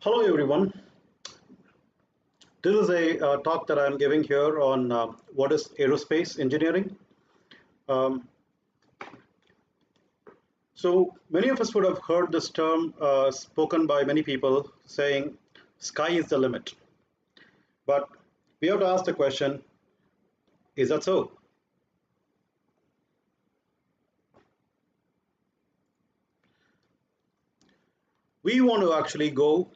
Hello everyone. This is a talk that I'm giving here on what is aerospace engineering. Um, so many of us would have heard this term spoken by many people saying sky is the limit. But we have to ask the question, is that so? We want to actually go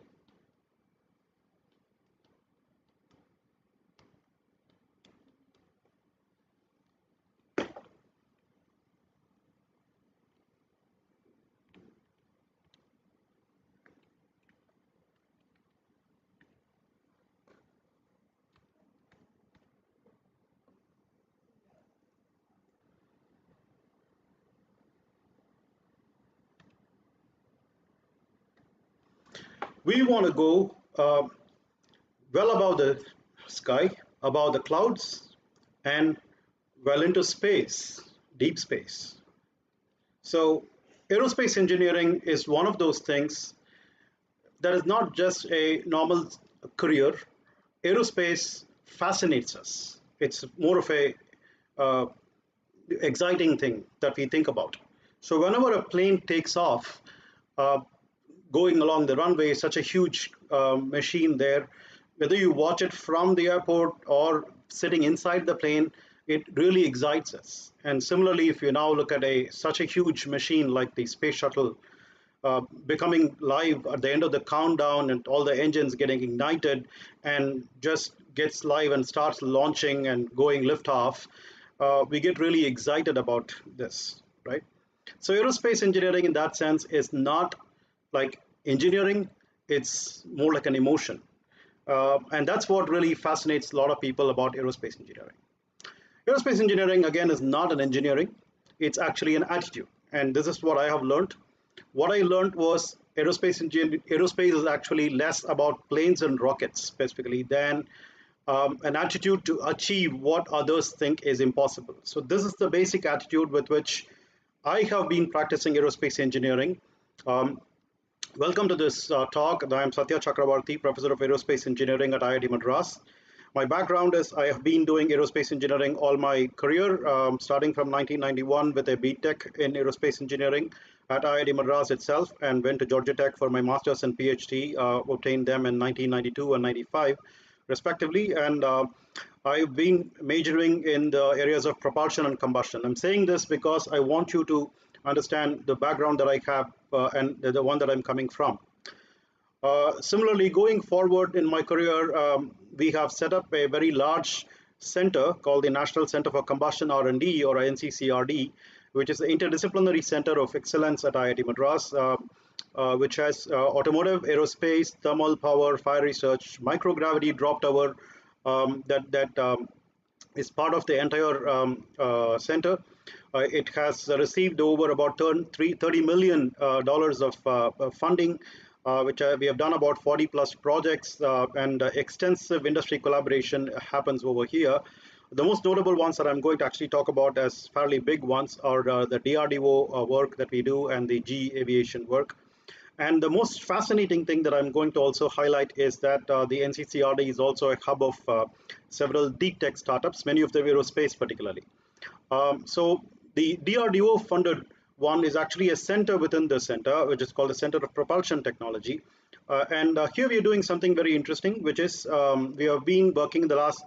we want to go well above the sky, above the clouds, and well into space, deep space. So aerospace engineering is one of those things that is not just a normal career. Aerospace fascinates us. It's more of a uh, exciting thing that we think about. So whenever a plane takes off, uh, going along the runway, such a huge machine there, whether you watch it from the airport or sitting inside the plane, it really excites us. And similarly, if you now look at a such a huge machine like the space shuttle becoming live at the end of the countdown and all the engines getting ignited and just gets live and starts launching and going liftoff, we get really excited about this, right? So aerospace engineering in that sense is not like engineering, it's more like an emotion. And that's what really fascinates a lot of people about aerospace engineering. Aerospace engineering, again, is not an engineering, it's actually an attitude. And this is what I have learned. What I learned was aerospace is actually less about planes and rockets specifically than an attitude to achieve what others think is impossible. So this is the basic attitude with which I have been practicing aerospace engineering. Um, Welcome to this talk. I am Satyanarayan R, Professor of Aerospace Engineering at IIT Madras. My background is I have been doing aerospace engineering all my career, starting from 1991 with a BTech in aerospace engineering at IIT Madras itself, and went to Georgia Tech for my master's and PhD, obtained them in 1992 and 95 respectively. And I've been majoring in the areas of propulsion and combustion. I'm saying this because I want you to understand the background that I have and the one that I'm coming from. Similarly, going forward in my career, we have set up a very large center called the National Center for Combustion R&D, or NCCRD, which is the interdisciplinary center of excellence at IIT Madras, which has automotive, aerospace, thermal power, fire research, microgravity drop tower, that is part of the entire center. It has received over about $30 million of funding, which we have done about 40 plus projects, and extensive industry collaboration happens over here. The most notable ones that I'm going to actually talk about as fairly big ones are the DRDO work that we do and the GE aviation work. And the most fascinating thing that I'm going to also highlight is that the NCCRD is also a hub of several deep tech startups, many of them aerospace particularly. So the DRDO funded one is actually a center within the center, which is called the Center of Propulsion Technology. And here we are doing something very interesting, which is we have been working in the last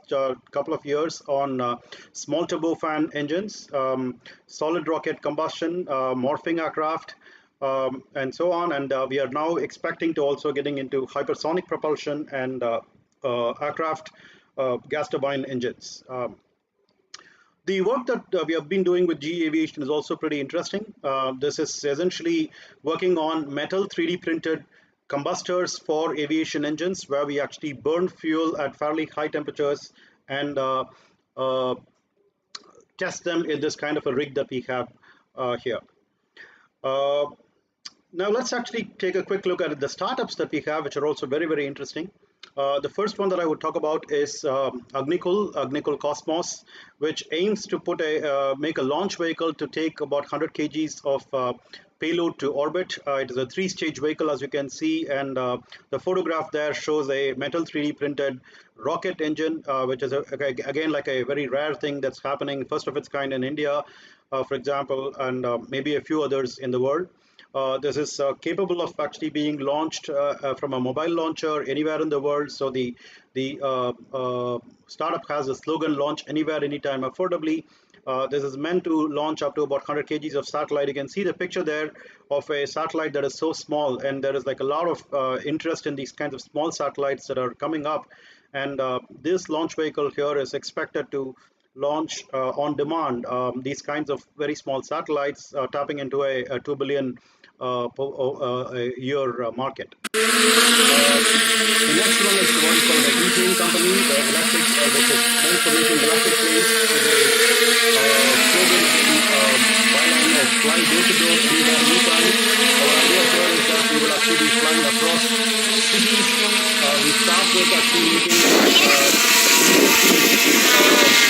couple of years on small turbofan engines, solid rocket combustion, morphing aircraft, and so on. And we are now expecting to also getting into hypersonic propulsion and aircraft gas turbine engines. The work that we have been doing with GE Aviation is also pretty interesting. This is essentially working on metal 3D printed combustors for aviation engines, where we actually burn fuel at fairly high temperatures and uh, test them in this kind of a rig that we have here. Uh, Now let's actually take a quick look at the startups that we have, which are also very, very interesting. The first one that I would talk about is Agnikul Cosmos, which aims to make a launch vehicle to take about 100 kgs of payload to orbit. It is a 3-stage vehicle, as you can see, and the photograph there shows a metal 3D printed rocket engine, which is again like a very rare thing that's happening, first of its kind in India, for example, and maybe a few others in the world. This is capable of actually being launched from a mobile launcher anywhere in the world. So the startup has a slogan: "Launch anywhere, anytime, affordably." This is meant to launch up to about 100 kgs of satellite. You can see the picture there of a satellite that is so small, and there is like a lot of interest in these kinds of small satellites that are coming up. And this launch vehicle here is expected to launch on demand these kinds of very small satellites, tapping into a 2 billion a year market. The next one is what is called the e-train company, the electric, which is meant for making electric trains with a slogan byline of fly door to door, anywhere, anytime. Our idea here is that we will actually be flying across cities. We start with actually making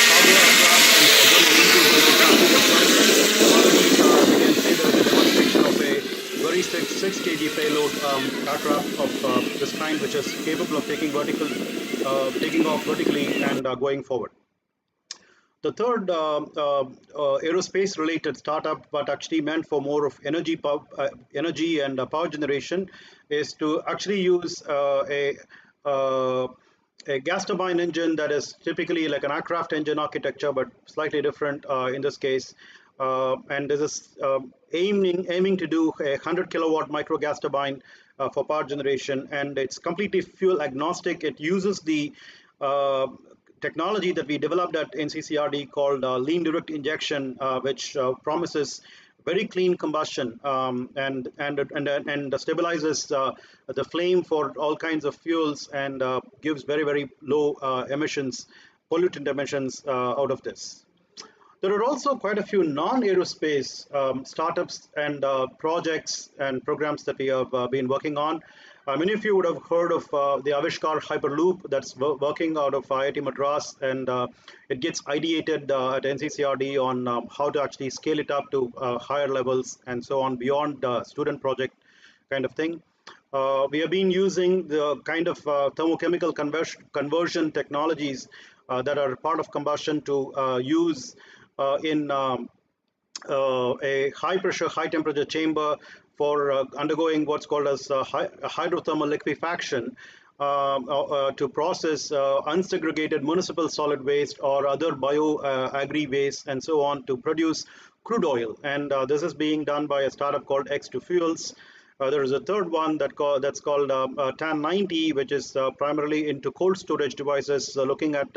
cargo aircraft, and we are going to increase the passenger flights. Already, we can say there is a demonstration of a very 6 kg payload aircraft of this kind, which is capable of taking off vertically and going forward. The third aerospace related startup, but actually meant for more of energy and power generation, is to actually use a gas turbine engine that is typically like an aircraft engine architecture, but slightly different in this case. And this is aiming to do a 100 kilowatt micro gas turbine for power generation, and it's completely fuel agnostic. It uses the technology that we developed at NCCRD called lean direct injection, which promises very clean combustion and stabilizes the flame for all kinds of fuels, and gives very low emissions, pollutant emissions out of this. There are also quite a few non-aerospace startups and projects and programs that we have been working on. Many of you would have heard of the Avishkar Hyperloop that's working out of IIT Madras, and it gets ideated at NCCRD on how to actually scale it up to higher levels and so on, beyond student project kind of thing. We have been using the kind of thermochemical conversion technologies that are part of combustion to use in a high pressure, high temperature chamber for undergoing what's called as hydrothermal liquefaction to process unsegregated municipal solid waste or other bio agri waste and so on to produce crude oil. And this is being done by a startup called X2 Fuels. There is a third one that's called TAN90, which is primarily into cold storage devices, looking at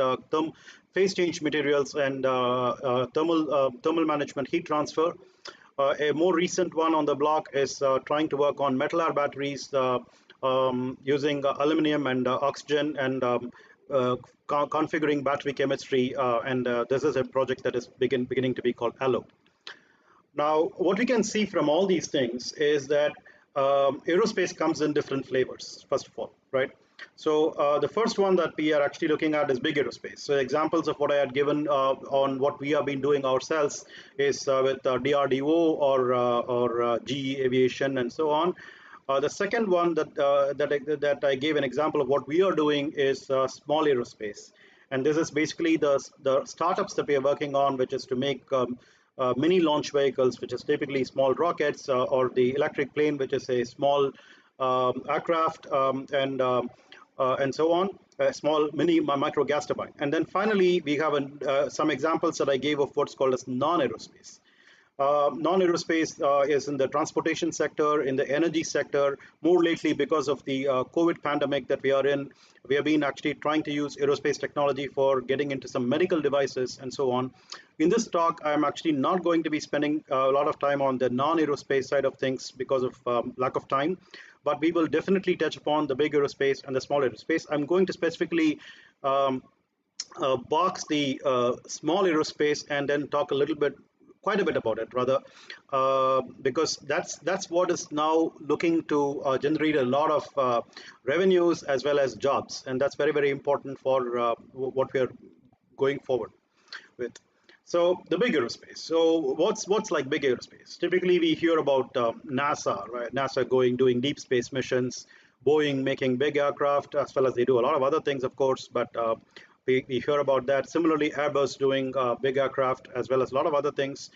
phase change materials and thermal management, heat transfer. A more recent one on the block is trying to work on metal air batteries using aluminum and oxygen, and configuring battery chemistry. And this is a project that is beginning to be called Allo. Now, what we can see from all these things is that aerospace comes in different flavors, first of all, right? So the first one that we are actually looking at is big aerospace. So examples of what I had given on what we have been doing ourselves is with DRDO or GE Aviation and so on. The second one that I gave an example of what we are doing is small aerospace. And this is basically the startups that we are working on, which is to make mini launch vehicles, which is typically small rockets, or the electric plane, which is a small aircraft, and so on, a small mini micro gas turbine. And then finally, we have some examples that I gave of what's called as non-aerospace. Non-aerospace is in the transportation sector, in the energy sector. More lately, because of the COVID pandemic that we are in, we have been actually trying to use aerospace technology for getting into some medical devices and so on. In this talk, I'm actually not going to be spending a lot of time on the non-aerospace side of things because of lack of time, but we will definitely touch upon the big aerospace and the small aerospace. I'm going to specifically box the small aerospace and then talk quite a bit about it, rather, because that's what is now looking to generate a lot of revenues as well as jobs, and that's very important for what we are going forward with. So the big aerospace. So what's like big aerospace? Typically, we hear about NASA, right? NASA doing deep space missions, Boeing making big aircraft, as well as they do a lot of other things, of course. But we hear about that. Similarly, Airbus doing big aircraft, as well as a lot of other things.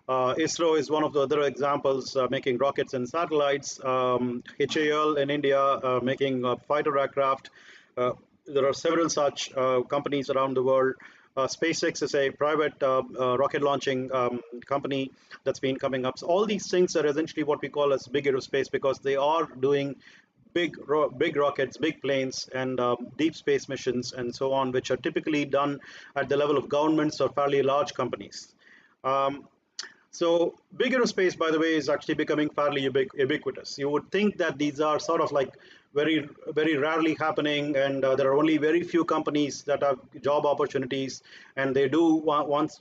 ISRO is one of the other examples, making rockets and satellites. HAL in India making fighter aircraft. Uh, there are several such companies around the world. SpaceX is a private rocket launching company that's been coming up. So all these things are essentially what we call as big aerospace because they are doing big rockets, big planes, and deep space missions and so on, which are typically done at the level of governments or fairly large companies. Um, so big aerospace, by the way, is actually becoming fairly ubiquitous. You would think that these are sort of like very rarely happening, and there are only very few companies that have job opportunities, and they do once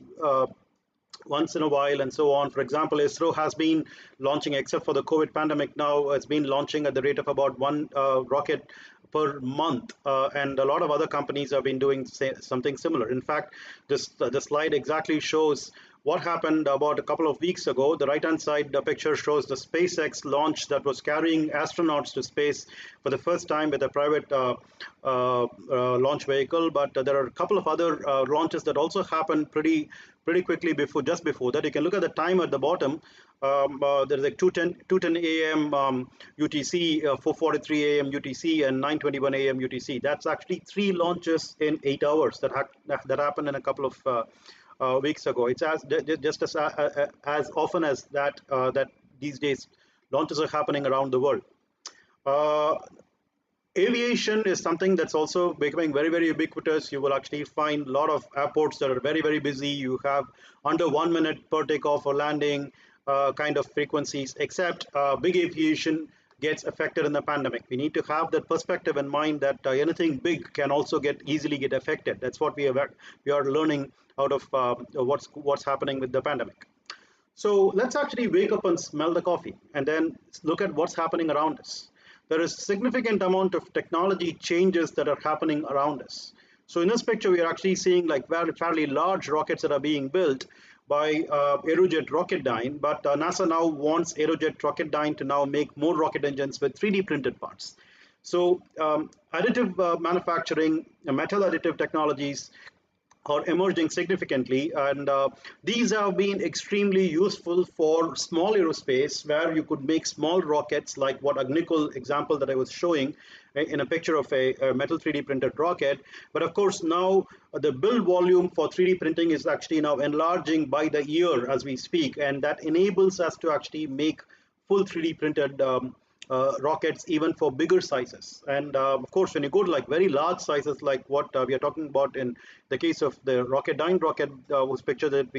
in a while and so on. For example, ISRO has been launching, except for the COVID pandemic now, it's been launching at the rate of about one rocket per month, and a lot of other companies have been doing something similar. In fact, the slide exactly shows what happened about a couple of weeks ago. The right hand side the picture shows the SpaceX launch that was carrying astronauts to space for the first time with a private launch vehicle. But there are a couple of other launches that also happened pretty quickly just before that. You can look at the time at the bottom. There's like 2:10 a.m. UTC, 4:43 a.m. UTC, and 9:21 a.m. UTC. That's actually 3 launches in 8 hours that happened in a couple of weeks ago. It's just as often as that these days launches are happening around the world. Uh, Aviation is something that's also becoming very ubiquitous. You will actually find a lot of airports that are very busy. You have under 1 minute per takeoff or landing kind of frequencies, except big aviation gets affected in the pandemic. We need to have that perspective in mind that anything big can also easily get affected. That's what we are learning out of what's happening with the pandemic. So let's actually wake up and smell the coffee and then look at what's happening around us. There is significant amount of technology changes that are happening around us. So in this picture, we are actually seeing like fairly large rockets that are being built by Aerojet Rocketdyne, but NASA now wants Aerojet Rocketdyne to now make more rocket engines with 3D printed parts. So additive manufacturing, metal additive technologies are emerging significantly, and these have been extremely useful for small aerospace where you could make small rockets like what Agnikul example that I was showing in a picture of a metal 3D printed rocket. But of course now the build volume for 3D printing is actually now enlarging by the year as we speak, and that enables us to actually make full 3D printed rockets even for bigger sizes. And of course, when you go to like very large sizes, like what we are talking about in the case of the Rocketdyne rocket was picture that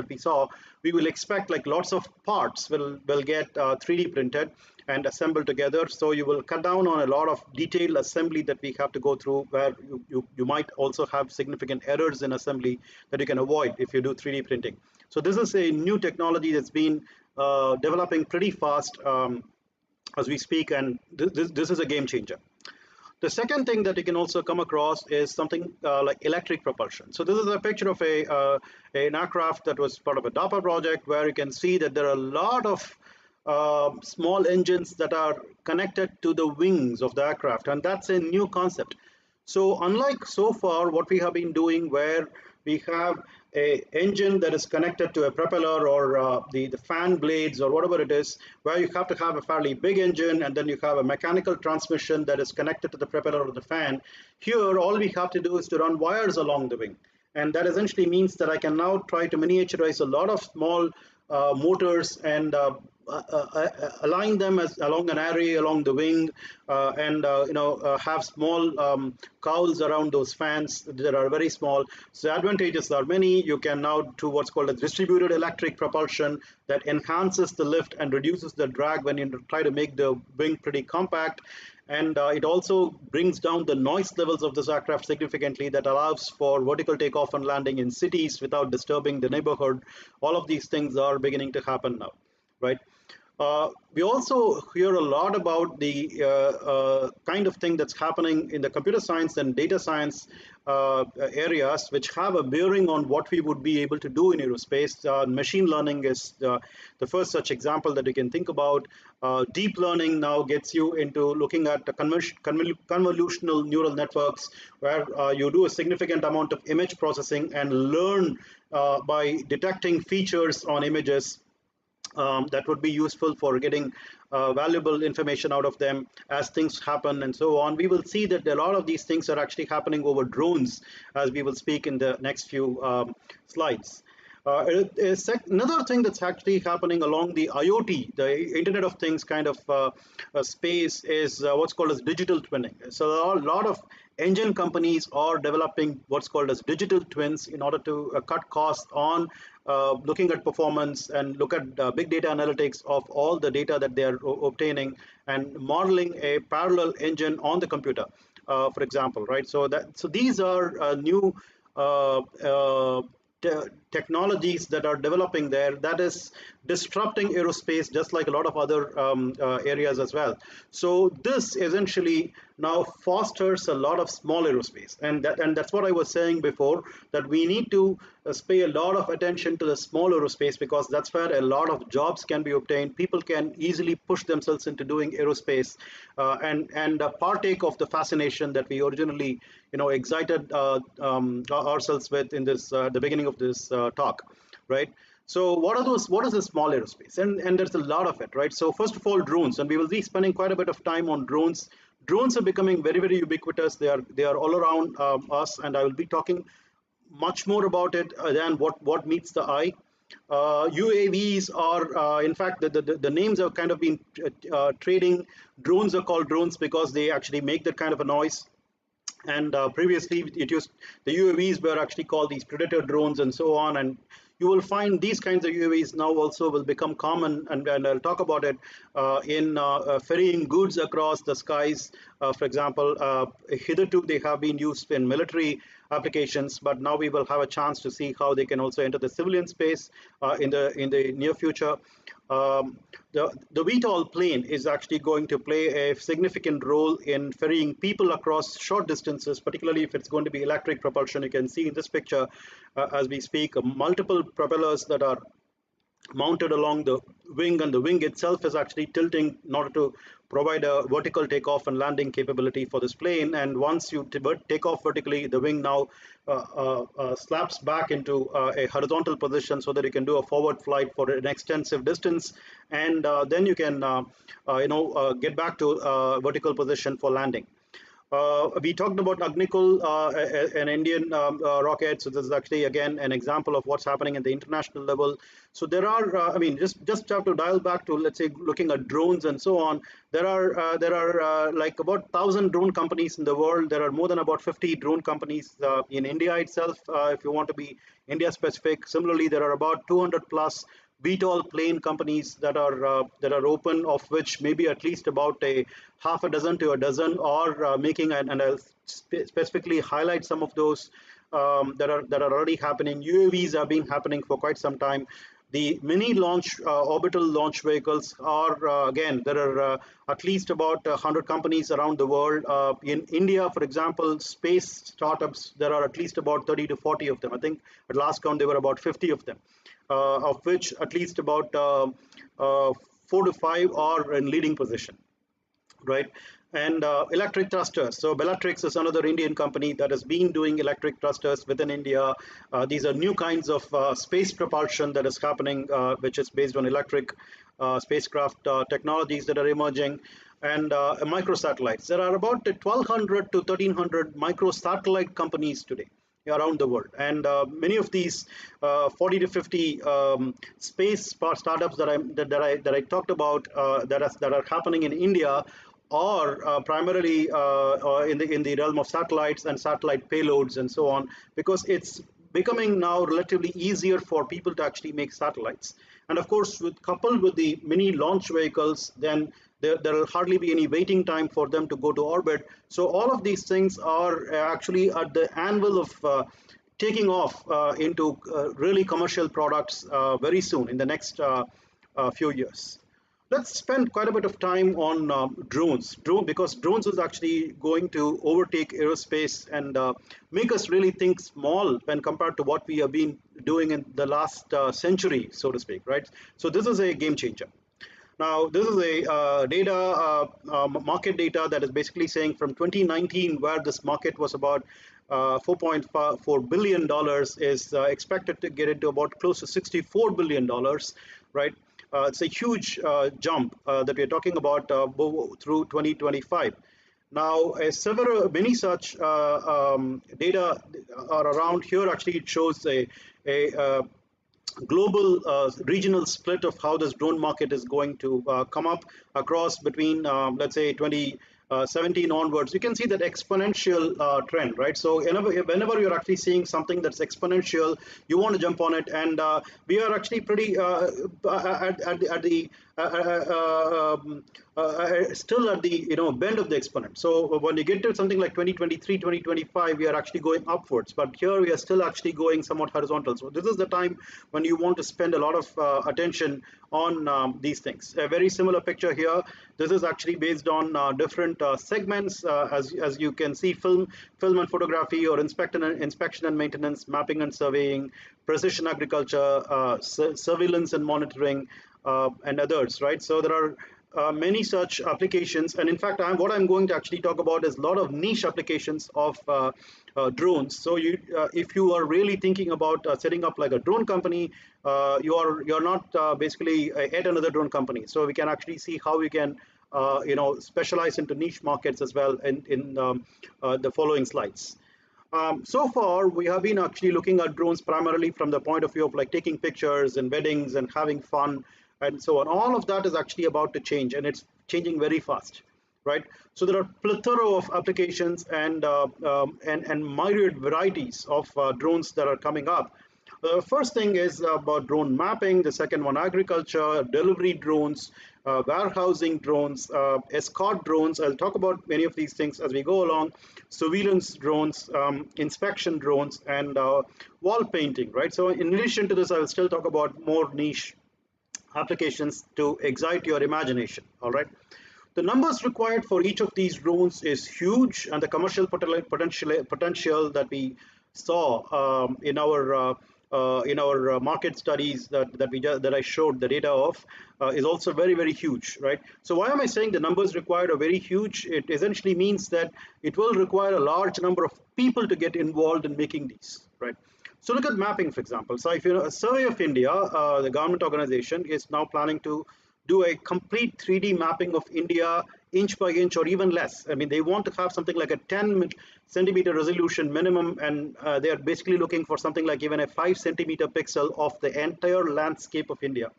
we saw, we will expect like lots of parts will get 3D printed and assembled together. So you will cut down on a lot of detailed assembly that we have to go through, where you might also have significant errors in assembly that you can avoid if you do 3D printing. So this is a new technology that's been developing pretty fast. As we speak, and this is a game changer. The second thing that you can also come across is something like electric propulsion. So this is a picture of an aircraft that was part of a DARPA project, where you can see that there are a lot of small engines that are connected to the wings of the aircraft, and that's a new concept. So unlike so far what we have been doing, where we have a engine that is connected to a propeller or the fan blades or whatever it is, where you have to have a fairly big engine and then you have a mechanical transmission that is connected to the propeller or the fan. Here all we have to do is to run wires along the wing, and that essentially means that I can now try to miniaturize a lot of small motors and align them as along an array along the wing, and have small cowls around those fans that are very small. So advantages are many. You can now do what's called a distributed electric propulsion that enhances the lift and reduces the drag when you try to make the wing pretty compact. And it also brings down the noise levels of this aircraft significantly, that allows for vertical takeoff and landing in cities without disturbing the neighborhood. All of these things are beginning to happen now, right? We also hear a lot about the kind of thing that's happening in the computer science and data science areas, which have a bearing on what we would be able to do in aerospace. Machine learning is the first such example that you can think about. Deep learning now gets you into looking at the convolutional neural networks, where you do a significant amount of image processing and learn by detecting features on images that would be useful for getting valuable information out of them as things happen and so on. We will see that a lot of these things are actually happening over drones, as we will speak in the next few slides. Another thing that's actually happening along the IoT, the Internet of Things kind of space, is what's called as digital twinning. So there are a lot of engine companies are developing what's called as digital twins in order to cut costs on looking at performance and look at big data analytics of all the data that they are obtaining and modeling a parallel engine on the computer, for example, right? So these are new uh, uh, technologies that are developing there that is disrupting aerospace just like a lot of other areas as well. So this essentially now fosters a lot of small aerospace, and that's what I was saying before, that we need to pay a lot of attention to the small aerospace, because that's where a lot of jobs can be obtained. People can easily push themselves into doing aerospace and partake of the fascination that we originally excited ourselves with in this the beginning of this talk, right? So what is the small aerospace? And there's a lot of it, right? So first of all, drones, and we will be spending quite a bit of time on drones. Drones are becoming very, very ubiquitous. They are all around us, and I will be talking much more about it than what meets the eye. UAVs are, in fact, the names have kind of been trading. Drones are called drones because they actually make that kind of a noise. And previously it used, the UAVs were actually called these predator drones and so on, and you will find these kinds of UAVs now also will become common, and I'll talk about it in ferrying goods across the skies. For example, hitherto they have been used in military applications, but now we will have a chance to see how they can also enter the civilian space in the near future. Um, the VTOL plane is actually going to play a significant role in ferrying people across short distances, particularly if it's going to be electric propulsion. You can see in this picture as we speak multiple propellers that are mounted along the wing, and the wing itself is actually tilting in order to provide a vertical takeoff and landing capability for this plane. And once you take off vertically, the wing now slaps back into a horizontal position so that you can do a forward flight for an extensive distance, and then you can get back to vertical position for landing. We talked about Agnikul, an Indian rocket. So this is actually again an example of what's happening at the international level. So there are, I mean, just have to dial back to, let's say, looking at drones and so on. There are like about 1,000 drone companies in the world. There are more than about 50 drone companies in India itself. If you want to be India specific, similarly there are about 200 plus VTOL plane companies that are open, of which maybe at least about a half a dozen to a dozen are making, and I'll specifically highlight some of those that are already happening. UAVs have been happening for quite some time. The mini launch orbital launch vehicles are again, there are at least about 100 companies around the world. In India, for example, space startups, there are at least about 30 to 40 of them. I think at last count there were about 50 of them, of which at least about 4 to 5 are in leading position, right? And electric thrusters. So Bellatrix is another Indian company that has been doing electric thrusters within India. These are new kinds of space propulsion that is happening, which is based on electric spacecraft technologies that are emerging. And microsatellites. There are about 1,200 to 1,300 microsatellite companies today around the world, and many of these 40 to 50 space startups that I talked about that are happening in India are primarily in the realm of satellites and satellite payloads and so on, because it's becoming now relatively easier for people to actually make satellites. And of course, coupled with the mini launch vehicles, then there will hardly be any waiting time for them to go to orbit. So all of these things are actually at the anvil of taking off into really commercial products very soon in the next few years. let's spend quite a bit of time on drones. Because drones is actually going to overtake aerospace and make us really think small when compared to what we have been doing in the last century, so to speak, right? So this is a game changer. Now, this is a market data that is basically saying from 2019, where this market was about $4.4 billion, is expected to get into about close to $64 billion, right? It's a huge jump that we're talking about through 2025. Now, many such data are around here. Actually, it shows a global regional split of how this drone market is going to come up across between let's say 2017 onwards. You can see that exponential trend, right? So whenever you're actually seeing something that's exponential, you want to jump on it, and we are actually pretty at the still at the bend of the exponent. So when you get to something like 2023, 2025, we are actually going upwards, but here we are still actually going somewhat horizontal. So this is the time when you want to spend a lot of attention on these things. A very similar picture here. This is actually based on different segments, as you can see: film and photography, or inspection and maintenance, mapping and surveying, precision agriculture, surveillance and monitoring, and others, right? So there are many such applications, and in fact, what I'm going to actually talk about is a lot of niche applications of drones. So if you are really thinking about setting up like a drone company, you're not basically yet another drone company. So we can actually see how we can specialize into niche markets as well in the following slides. So far, we have been actually looking at drones primarily from the point of view of like taking pictures and weddings and having fun and so on. All of that is actually about to change, and it's changing very fast, right? So there are plethora of applications and myriad varieties of drones that are coming up. The first thing is about drone mapping. The second one, agriculture, delivery drones, warehousing drones, escort drones. I'll talk about many of these things as we go along. Surveillance drones, inspection drones, and wall painting, right? So in addition to this, I will still talk about more niche applications to excite your imagination, all right? The numbers required for each of these drones is huge, and the commercial potential that we saw in our market studies that I showed the data of is also very, very huge, right? So why am I saying the numbers required are very huge? It essentially means that it will require a large number of people to get involved in making these, right? So look at mapping, for example. So if a Survey of India, the government organization, is now planning to do a complete 3D mapping of India inch by inch or even less. I mean, they want to have something like a 10 centimeter resolution minimum, and they are basically looking for something like even a 5 centimeter pixel of the entire landscape of India,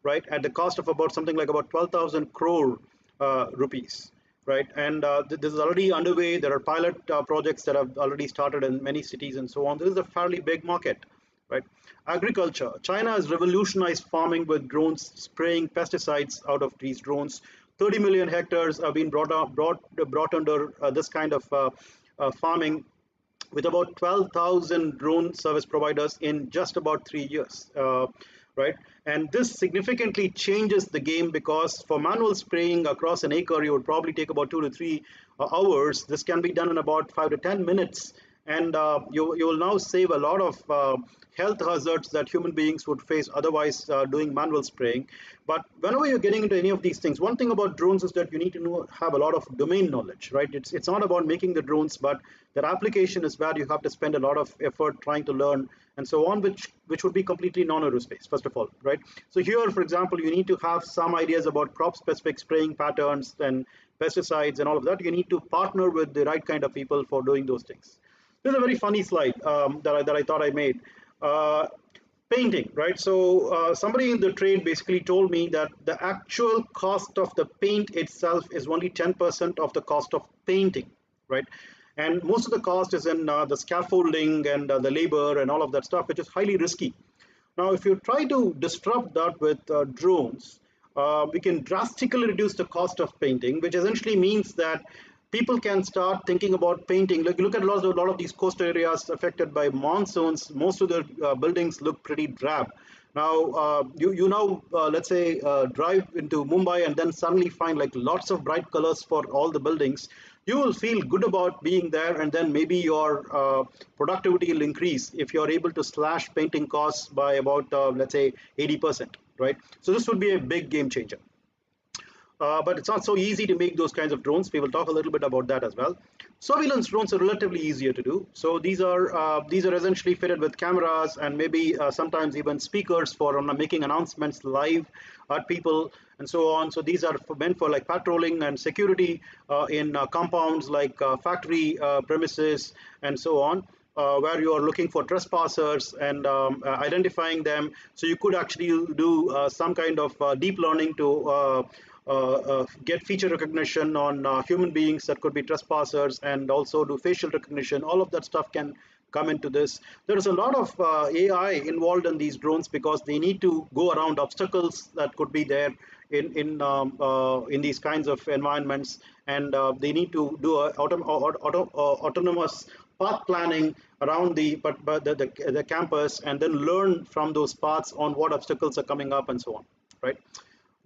right? At the cost of about something like about 12,000 crore rupees. Right, and this is already underway. There are pilot projects that have already started in many cities and so on. This is a fairly big market, right? Agriculture. China has revolutionized farming with drones spraying pesticides out of these drones. 30 million hectares have been brought under this kind of farming, with about 12,000 drone service providers in just about 3 years. Right, and this significantly changes the game, because for manual spraying across an acre, you would probably take about 2 to 3 hours. This can be done in about 5 to 10 minutes, and you will now save a lot of health hazards that human beings would face otherwise doing manual spraying. But whenever you're getting into any of these things, one thing about drones is that you need to have a lot of domain knowledge, right? It's not about making the drones, but their application is where you have to spend a lot of effort trying to learn and so on, which would be completely non-aerospace, first of all, right? So here, for example, you need to have some ideas about crop-specific spraying patterns and pesticides and all of that. You need to partner with the right kind of people for doing those things. This is a very funny slide that I thought I made. Painting, right? So somebody in the trade basically told me that the actual cost of the paint itself is only 10% of the cost of painting, right? And most of the cost is in the scaffolding and the labor and all of that stuff, which is highly risky. Now, if you try to disrupt that with drones, we can drastically reduce the cost of painting, which essentially means that people can start thinking about painting. Like, look at a lot of these coastal areas affected by monsoons. Most of the buildings look pretty drab. Now, you now let's say drive into Mumbai and then suddenly find like lots of bright colors for all the buildings. You will feel good about being there, and then maybe your productivity will increase if you are able to slash painting costs by about let's say 80%, right? So this would be a big game changer. But it's not so easy to make those kinds of drones. We will talk a little bit about that as well. Surveillance drones are relatively easier to do. So these are essentially fitted with cameras and maybe sometimes even speakers for making announcements live at people and so on. So these are meant for like patrolling and security in compounds like factory premises and so on. Where you are looking for trespassers and identifying them. So you could actually do some kind of deep learning to get feature recognition on human beings that could be trespassers, and also do facial recognition. All of that stuff can come into this. There is a lot of AI involved in these drones because they need to go around obstacles that could be there in these kinds of environments, and they need to do autonomous path planning around the campus, and then learn from those paths on what obstacles are coming up and so on, right?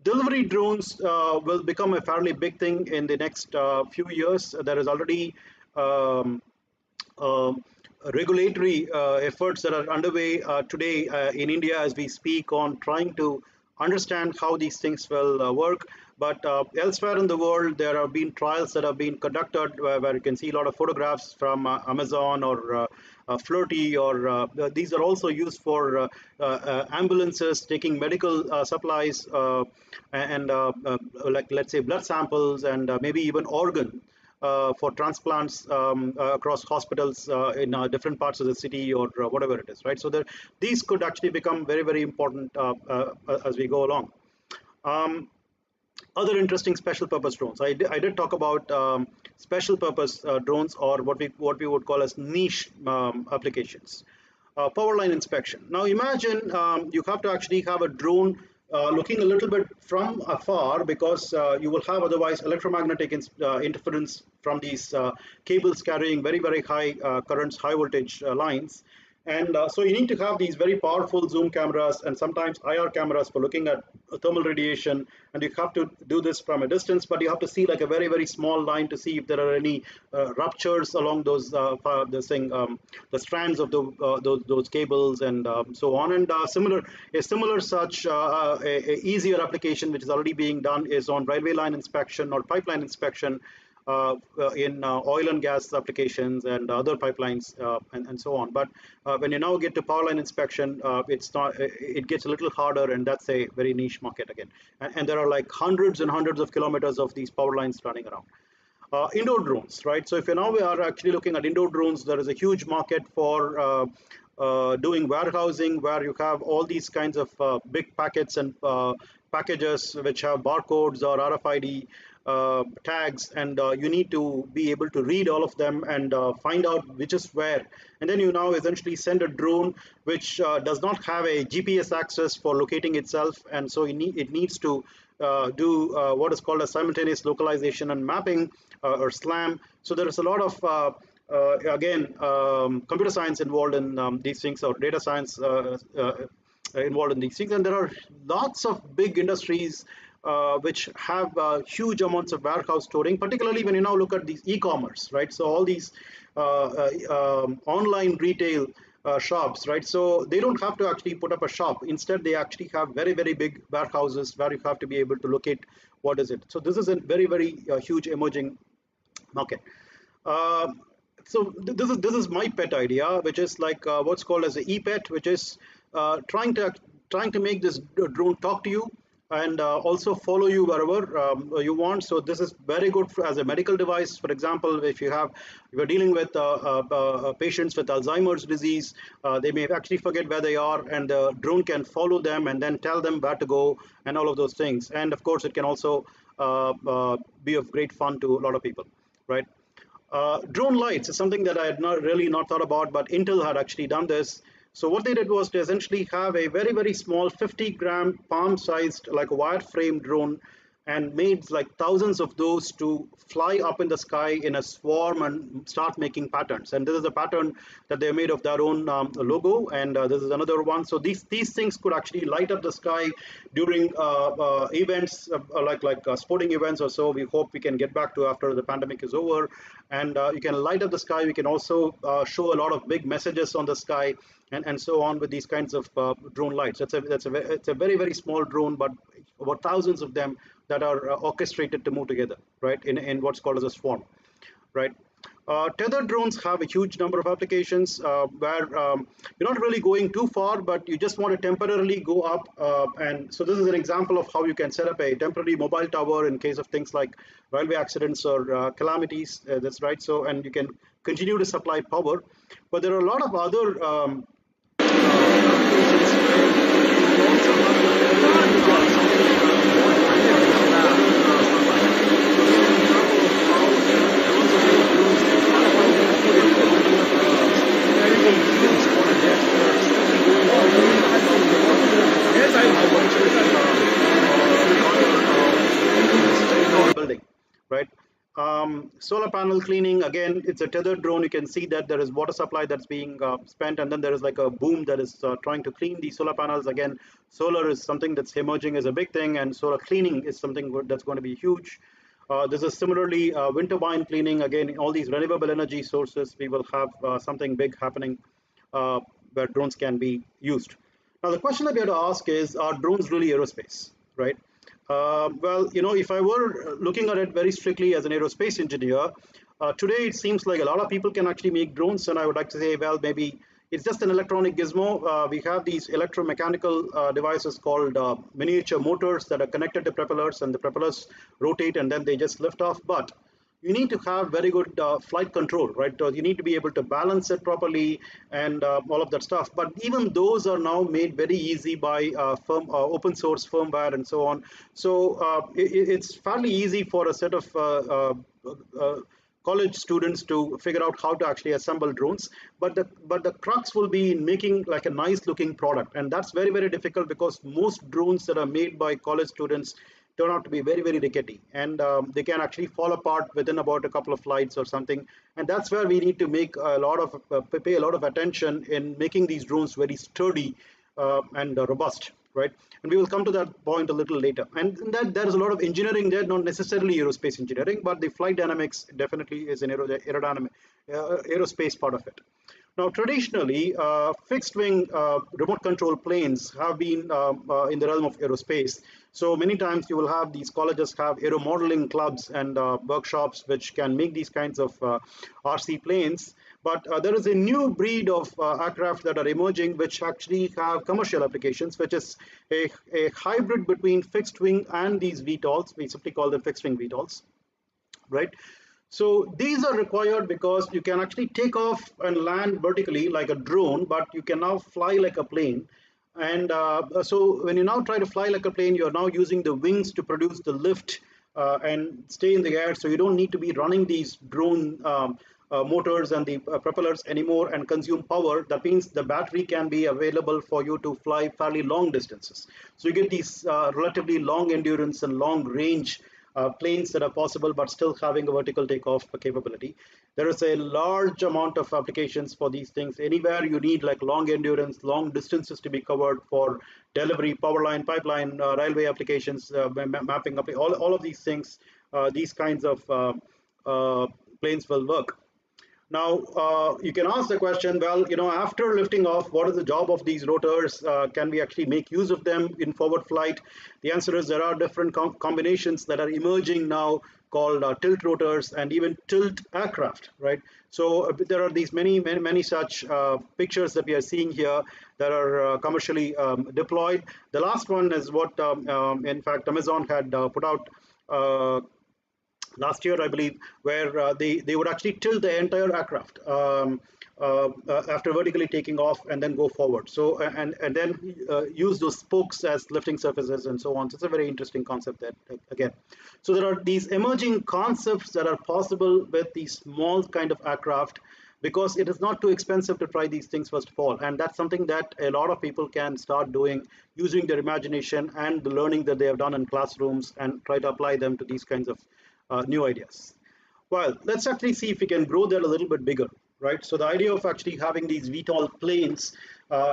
Delivery drones will become a fairly big thing in the next few years. There is already um, uh, regulatory efforts that are underway today in India as we speak on trying to understand how these things will work. But elsewhere in the world, there have been trials that have been conducted where you can see a lot of photographs from Amazon or Flirty, or these are also used for ambulances taking medical supplies and like let's say blood samples and maybe even organ for transplants across hospitals in different parts of the city or whatever it is, right? So these could actually become very, very important as we go along. Um, Other interesting special purpose drones. I did talk about special purpose drones, or what we would call as niche applications. Power line inspection. Now imagine you have to actually have a drone looking a little bit from afar, because you will have otherwise electromagnetic interference from these cables carrying very, very high currents, high voltage lines. And so you need to have these very powerful zoom cameras and sometimes IR cameras for looking at thermal radiation. And you have to do this from a distance, but you have to see like a very, very small line to see if there are any ruptures along those the strands of those cables and so on. And a similar such easier application which is already being done is on railway line inspection or pipeline inspection in oil and gas applications and other pipelines and so on. But when you now get to power line inspection, it gets a little harder, and that's a very niche market again. And there are like hundreds and hundreds of kilometers of these power lines running around. Indoor drones, right? So if you now we are actually looking at indoor drones, there is a huge market for doing warehousing, where you have all these kinds of big packets and packages which have barcodes or RFID tags, and you need to be able to read all of them and find out which is where. And then you now essentially send a drone which does not have a GPS access for locating itself, and so it needs to do what is called a simultaneous localization and mapping, or SLAM. So there is a lot of again computer science involved in these things, or data science involved in these things. And there are lots of big industries which have huge amounts of warehouse storing, particularly when you now look at these e-commerce, right? So all these online retail shops, right? So they don't have to actually put up a shop. Instead, they actually have very, very big warehouses where you have to be able to locate what is it. So this is a very, very huge emerging market. Uh, this is my pet idea, which is like what's called as a e-pet, which is trying to make this drone talk to you and also follow you wherever you want. So this is very good as a medical device. For example, if you're dealing with patients with Alzheimer's disease, they may actually forget where they are, and the drone can follow them and then tell them where to go and all of those things. And of course, it can also be of great fun to a lot of people, right? Drone lights is something that I had not thought about, but Intel had actually done this. So what they did was to essentially have a very, very small 50-gram palm-sized, like a wireframe drone, and made like thousands of those to fly up in the sky in a swarm and start making patterns. And this is a pattern that they made of their own logo, and this is another one. So these things could actually light up the sky during events like sporting events or so. We hope we can get back to after the pandemic is over, and you can light up the sky. We can also show a lot of big messages on the sky, and so on with these kinds of drone lights. It's a very very small drone, but about thousands of them that are orchestrated to move together, right, in what's called as a swarm, right. Tethered drones have a huge number of applications where you're not really going too far, but you just want to temporarily go up. And so this is an example of how you can set up a temporary mobile tower in case of things like railway accidents or calamities. That's right. So, and you can continue to supply power. But there are a lot of other applications where you also have building, right? Solar panel cleaning, again, it's a tethered drone. You can see that there is water supply that's being spent, and then there is like a boom that is trying to clean these solar panels. Again, solar is something that's emerging as a big thing, and solar cleaning is something that's going to be huge. This is similarly wind turbine cleaning. Again, all these renewable energy sources, we will have something big happening where drones can be used. Now, the question that we have to ask is, are drones really aerospace, right? Well, if I were looking at it very strictly as an aerospace engineer, today it seems like a lot of people can actually make drones, and I would like to say, well, maybe it's just an electronic gizmo. We have these electromechanical devices called miniature motors that are connected to propellers, and the propellers rotate and then they just lift off. But you need to have very good flight control, right? You need to be able to balance it properly and all of that stuff. But even those are now made very easy by open source firmware and so on. So it's fairly easy for a set of college students to figure out how to actually assemble drones, but the crux will be in making like a nice looking product, and that's very very difficult because most drones that are made by college students turn out to be very very rickety, and they can actually fall apart within about a couple of flights or something. And that's where we need to make a lot of pay a lot of attention in making these drones very sturdy and robust, right? And we will come to that point a little later. And that there is a lot of engineering there, not necessarily aerospace engineering, but the flight dynamics definitely is an aerospace part of it. Now, traditionally, fixed wing remote control planes have been in the realm of aerospace. So many times you will have these colleges have aero modeling clubs and workshops which can make these kinds of RC planes. But there is a new breed of aircraft that are emerging which actually have commercial applications, which is a hybrid between fixed wing and these VTOLs. We simply call them fixed wing VTOLs, right? So these are required because you can actually take off and land vertically like a drone, but you can now fly like a plane. And so when you now try to fly like a plane, you're now using the wings to produce the lift and stay in the air. So you don't need to be running these drone motors and the propellers anymore and consume power. That means the battery can be available for you to fly fairly long distances. So you get these relatively long endurance and long range planes that are possible, but still having a vertical takeoff capability. There is a large amount of applications for these things. Anywhere you need like long endurance, long distances to be covered for delivery, power line, pipeline, railway applications, mapping up, all of these things, these kinds of planes will work. Now, you can ask the question, well, after lifting off, what is the job of these rotors? Can we actually make use of them in forward flight? The answer is there are different combinations that are emerging now called tilt rotors and even tilt aircraft, right? So there are these many such pictures that we are seeing here that are commercially deployed. The last one is what, in fact, Amazon had put out last year, I believe, where they would actually tilt the entire aircraft after vertically taking off and then go forward. So and then use those spokes as lifting surfaces and so on. So it's a very interesting concept that again. So there are these emerging concepts that are possible with these small kind of aircraft. because it is not too expensive to try these things first of all, and that's something that a lot of people can start doing using their imagination and the learning that they have done in classrooms and try to apply them to these kinds of new ideas. Well, let's actually see if we can grow that a little bit bigger, right? So the idea of actually having these VTOL planes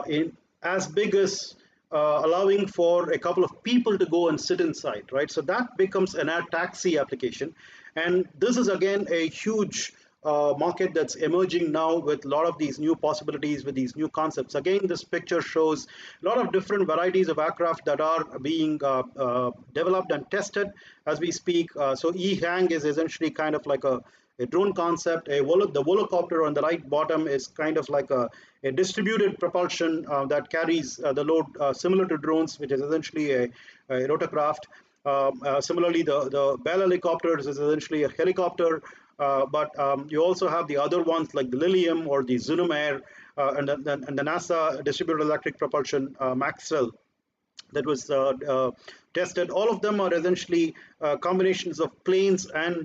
in as big as allowing for a couple of people to go and sit inside, right? So that becomes an air taxi application, and this is again a huge market that's emerging now with a lot of these new possibilities, with these new concepts. Again, this picture shows a lot of different varieties of aircraft that are being developed and tested as we speak. So E-Hang is essentially kind of like a drone concept. The volocopter on the right bottom is kind of like a distributed propulsion that carries the load similar to drones, which is essentially a rotorcraft. Similarly, the Bell helicopters is essentially a helicopter, but you also have the other ones like the Lilium or the Zunum Air, and the NASA distributed electric propulsion Maxwell that was tested. All of them are essentially combinations of planes and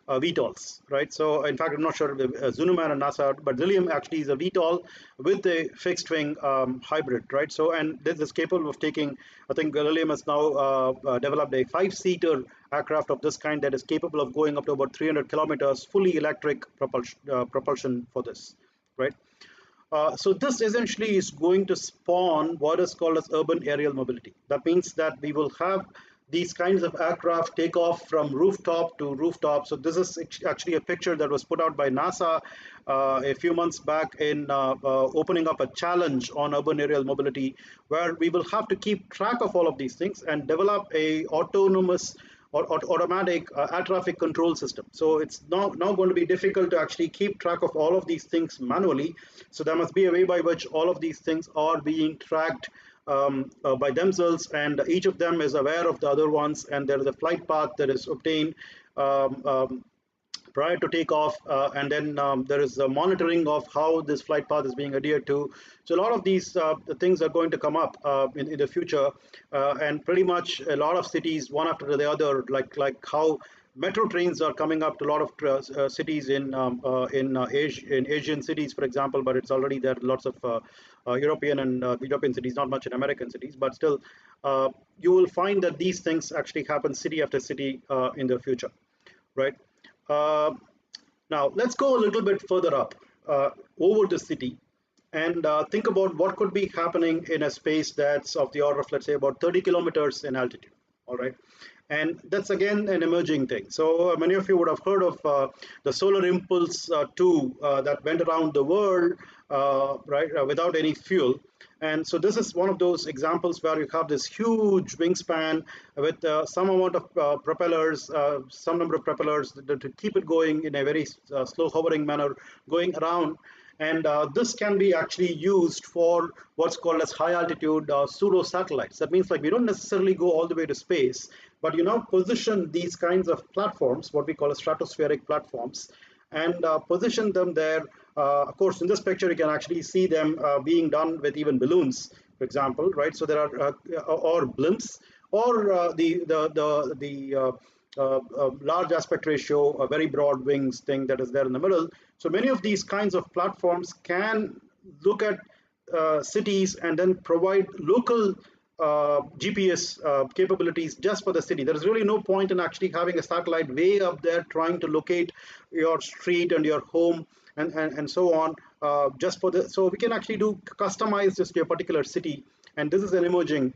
VTOLs, right? So, in fact, I'm not sure if Zunum and NASA, but Lilium actually is a VTOL with a fixed wing hybrid, right? So, and this is capable of taking, I think Lilium has now developed a 5-seater aircraft of this kind that is capable of going up to about 300 kilometers, fully electric propulsion for this, right? So this essentially is going to spawn what is called as urban aerial mobility. That means that we will have these kinds of aircraft take off from rooftop to rooftop. So this is actually a picture that was put out by NASA a few months back in opening up a challenge on urban aerial mobility, where we will have to keep track of all of these things and develop a autonomous or automatic air traffic control system. So it's now going to be difficult to actually keep track of all of these things manually. So there must be a way by which all of these things are being tracked by themselves, and each of them is aware of the other ones, and there is a flight path that is obtained prior to takeoff, and then there is a monitoring of how this flight path is being adhered to. So a lot of these things are going to come up in the future, and pretty much a lot of cities, one after the other, like how metro trains are coming up to a lot of cities in Asian cities, for example, but it's already there. Lots of European and European cities, not much in American cities, but still, you will find that these things actually happen city after city in the future, right? Now, let's go a little bit further up over the city and think about what could be happening in a space that's of the order of, let's say, about 30 kilometers in altitude. All right. And that's again an emerging thing. So many of you would have heard of the Solar Impulse 2 that went around the world, right, without any fuel. And so this is one of those examples where you have this huge wingspan with some amount of propellers, some number of propellers to keep it going in a very slow hovering manner, going around. And this can be actually used for what's called as high altitude pseudo satellites. That means like we don't necessarily go all the way to space, but you now position these kinds of platforms, what we call as stratospheric platforms, and position them there. Of course, in this picture, you can actually see them being done with even balloons, for example, right? So there are or blimps, or the large aspect ratio, a very broad wings thing that is there in the middle. So many of these kinds of platforms can look at cities and then provide local GPS capabilities just for the city. There is really no point in actually having a satellite way up there trying to locate your street and your home and so on, just for the, so we can actually customize this to a particular city, and this is an emerging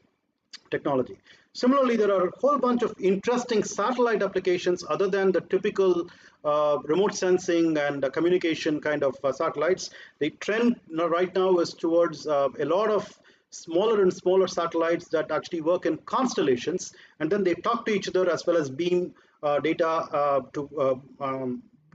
technology. Similarly, there are a whole bunch of interesting satellite applications other than the typical remote sensing and communication kind of satellites. The trend right now is towards a lot of smaller and smaller satellites that actually work in constellations, and then they talk to each other as well as beam data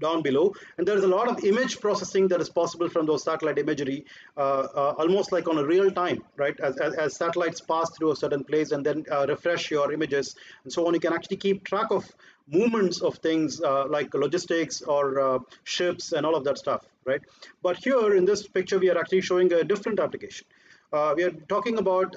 down below. And there is a lot of image processing that is possible from those satellite imagery, almost like on a real time, right? As satellites pass through a certain place and then refresh your images and so on, you can actually keep track of movements of things like logistics or ships and all of that stuff, right? But here in this picture, we are actually showing a different application. We are talking about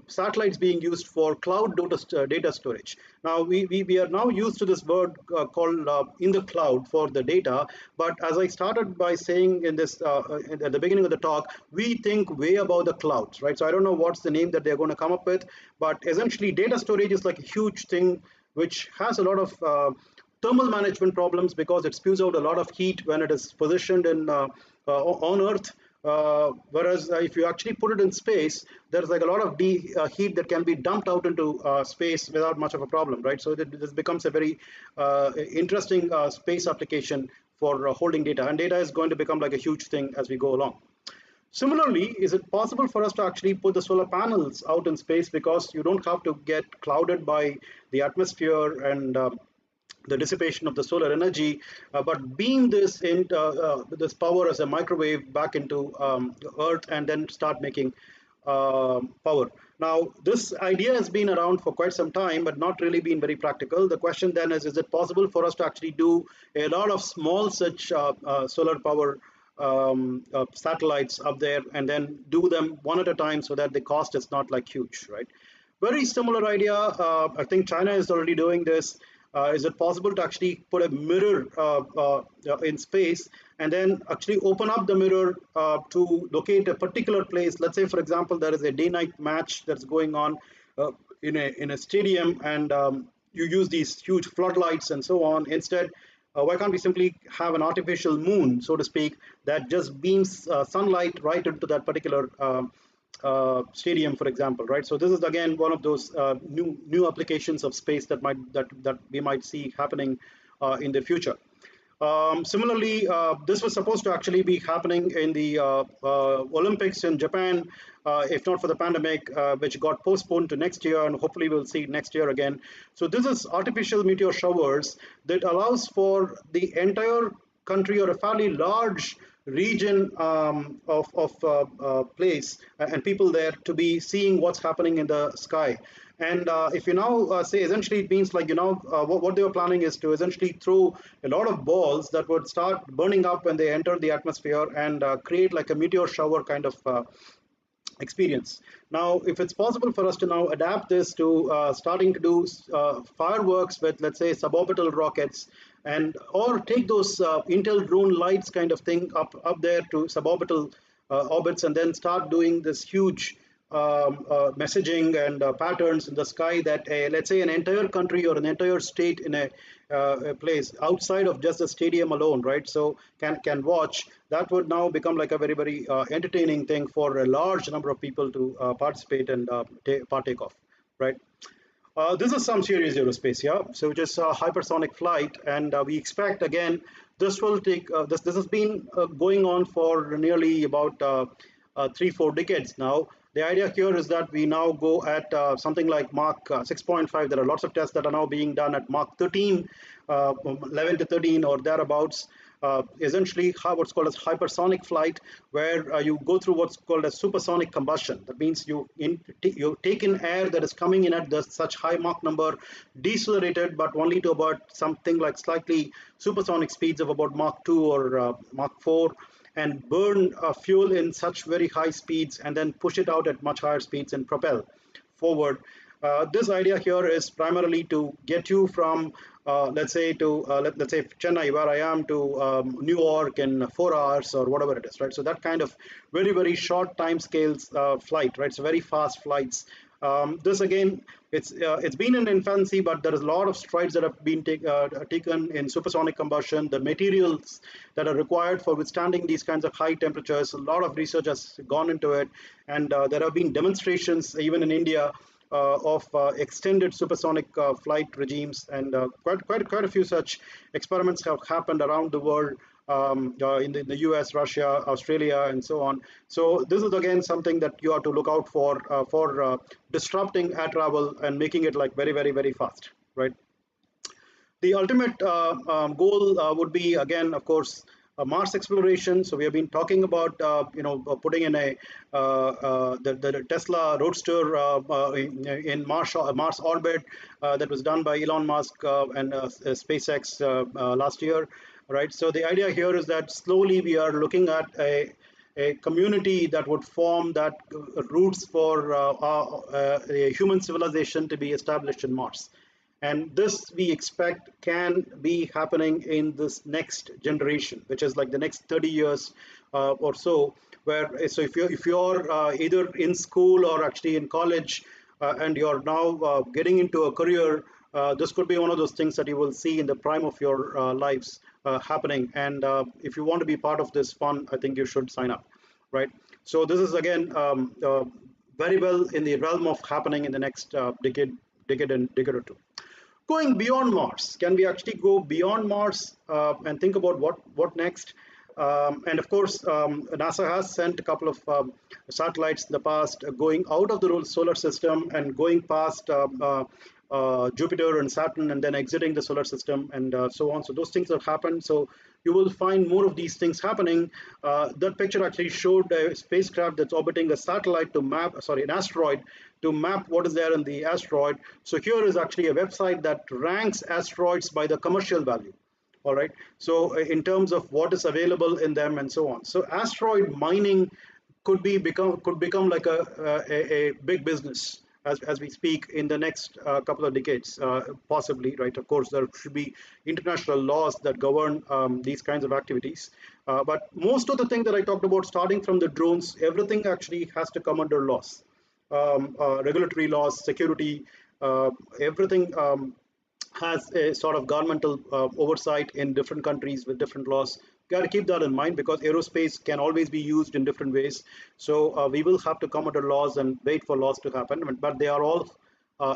satellites being used for cloud data storage. Now, we are now used to this word called in the cloud for the data. But as I started by saying in this at the beginning of the talk, we think way above the clouds, right? So I don't know what's the name that they're going to come up with, but essentially data storage is like a huge thing which has a lot of thermal management problems because it spews out a lot of heat when it is positioned in on Earth. Whereas if you actually put it in space, there's like a lot of heat that can be dumped out into space without much of a problem, right? So this becomes a very interesting space application for holding data, and data is going to become like a huge thing as we go along. Similarly, is it possible for us to actually put the solar panels out in space because you don't have to get clouded by the atmosphere and the dissipation of the solar energy, but beam this into this power as a microwave back into Earth and then start making power. Now, this idea has been around for quite some time, but not really been very practical. The question then is it possible for us to actually do a lot of small such solar power satellites up there and then do them one at a time so that the cost is not like huge, right? Very similar idea. I think China is already doing this. Is it possible to actually put a mirror in space and then actually open up the mirror to locate a particular place? Let's say, for example, there is a day-night match that's going on in a stadium, and you use these huge floodlights and so on. Instead, why can't we simply have an artificial moon, so to speak, that just beams sunlight right into that particular stadium, for example, right? So this is again one of those new applications of space that we might see happening in the future. Similarly, this was supposed to actually be happening in the Olympics in Japan, if not for the pandemic, which got postponed to next year, and hopefully we'll see next year again. So this is artificial meteor showers that allows for the entire country or a fairly large region of place and people there to be seeing what's happening in the sky. And if you now say, essentially, it means like, what they were planning is to essentially throw a lot of balls that would start burning up when they enter the atmosphere and create like a meteor shower kind of experience. Now, if it's possible for us to now adapt this to starting to do fireworks with, let's say, suborbital rockets, and or take those Intel drone lights kind of thing up there to suborbital orbits, and then start doing this huge messaging and patterns in the sky that let's say an entire country or an entire state in a place outside of just the stadium alone, right? So can watch. That would now become like a very entertaining thing for a large number of people to participate and partake of, right? This is some serious aerospace, yeah. So just hypersonic flight, and we expect again this will take this has been going on for nearly about 3-4 decades now. The idea here is that we now go at something like Mach 6.5. There are lots of tests that are now being done at Mach 13, 11 to 13 or thereabouts. Essentially what's called as hypersonic flight, where you go through what's called as supersonic combustion. That means you take in air that is coming in at such high Mach number, decelerated, but only to about something like slightly supersonic speeds of about Mach 2 or Mach 4, and burn fuel in such very high speeds and then push it out at much higher speeds and propel forward. This idea here is primarily to get you from let's say Chennai, where I am, to New York in 4 hours or whatever it is, right? So that kind of very short time scales flight, right? So very fast flights. This again, it's been in infancy, but there is a lot of strides that have been taken in supersonic combustion. The materials that are required for withstanding these kinds of high temperatures, a lot of research has gone into it, and there have been demonstrations even in India of extended supersonic flight regimes, and quite a few such experiments have happened around the world, in the US, Russia, Australia, and so on. So this is again something that you have to look out for disrupting air travel and making it like very fast, right? The ultimate goal would be, again, of course, Mars exploration. So we have been talking about putting in the Tesla Roadster in Mars orbit that was done by Elon Musk and SpaceX last year, right? So the idea here is that slowly we are looking at a community that would form that roots for a human civilization to be established in Mars. And this we expect can be happening in this next generation, which is like the next 30 years or so. Where so if you're either in school or actually in college, and you're now getting into a career, this could be one of those things that you will see in the prime of your lives happening. And if you want to be part of this fun, I think you should sign up, right? So this is again very well in the realm of happening in the next decade or two. Going beyond Mars, can we actually go beyond Mars and think about what next? And of course, NASA has sent a couple of satellites in the past going out of the solar system and going past Jupiter and Saturn and then exiting the solar system and so on. So those things have happened. So you will find more of these things happening. That picture actually showed a spacecraft that's orbiting a satellite to map, sorry, an asteroid to map what is there in the asteroid. So here is actually a website that ranks asteroids by the commercial value. All right. So in terms of what is available in them and so on. So asteroid mining could become like a big business as we speak in the next couple of decades, possibly, right? Of course, there should be international laws that govern these kinds of activities. But most of the things that I talked about, starting from the drones, everything actually has to come under laws, regulatory laws, security, everything. Has a sort of governmental oversight in different countries with different laws. You got to keep that in mind because aerospace can always be used in different ways. So we will have to come under laws and wait for laws to happen, but they are all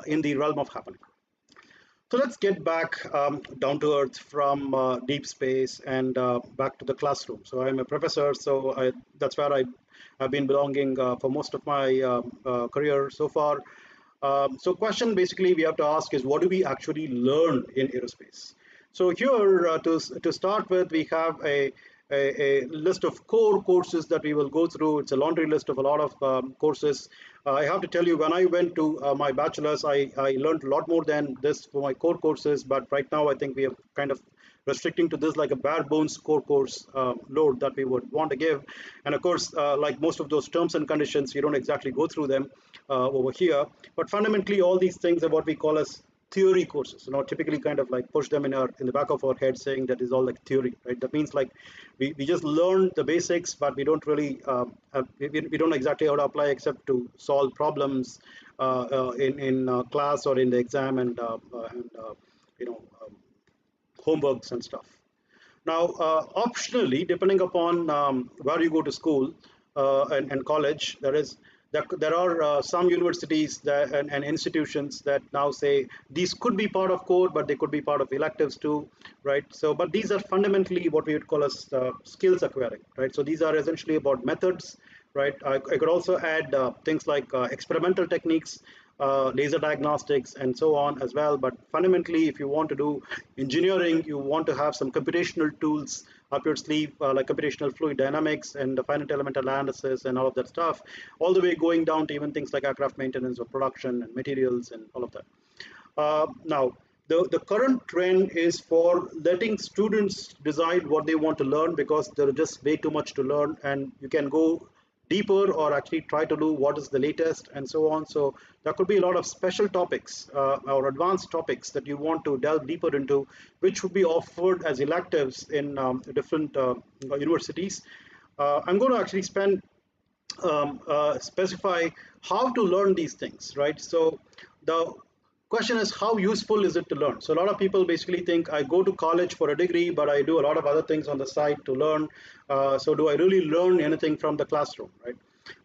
in the realm of happening. So let's get back down to earth from deep space and back to the classroom. So I'm a professor, so that's where I've been belonging for most of my career so far. So question basically we have to ask is what do we actually learn in aerospace? So here to start with, we have a list of core courses that we will go through. It's a laundry list of a lot of courses. I have to tell you, when I went to my bachelor's, I learned a lot more than this for my core courses, but right now I think we are kind of restricting to this like a bare bones core course load that we would want to give. And of course, like most of those terms and conditions, you don't exactly go through them over here. But fundamentally, all these things are what we call as theory courses. Typically kind of like push them in the back of our head, saying that is all like theory, right? That means like we just learn the basics, but we don't really we don't exactly how to apply except to solve problems in class or in the exam and you know homeworks and stuff. Now, optionally, depending upon where you go to school and college, there are some universities and institutions that now say these could be part of core, but they could be part of electives too, right? So, but these are fundamentally what we would call as skills acquiring, right? So these are essentially about methods, right? I could also add things like experimental techniques, laser diagnostics and so on as well. But fundamentally, if you want to do engineering, you want to have some computational tools up your sleeve, like computational fluid dynamics and the finite elemental analysis and all of that stuff, all the way going down to even things like aircraft maintenance or production and materials and all of that. Now, the current trend is for letting students decide what they want to learn because there is just way too much to learn, and you can go deeper or actually try to do what is the latest and so on. So there could be a lot of special topics or advanced topics that you want to delve deeper into, which would be offered as electives in different universities. I'm going to actually specify how to learn these things, right? So the question is, how useful is it to learn? So a lot of people basically think I go to college for a degree, but I do a lot of other things on the side to learn. So do I really learn anything from the classroom, right?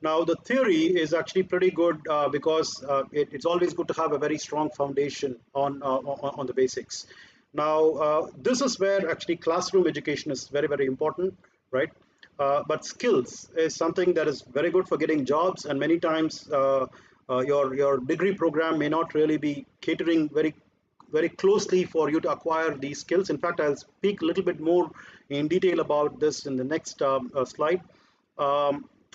Now the theory is actually pretty good because it's always good to have a very strong foundation on the basics. Now this is where actually classroom education is very, very important, right? But skills is something that is very good for getting jobs, and many times your degree program may not really be catering very closely for you to acquire these skills. In fact, I'll speak a little bit more in detail about this in the next slide.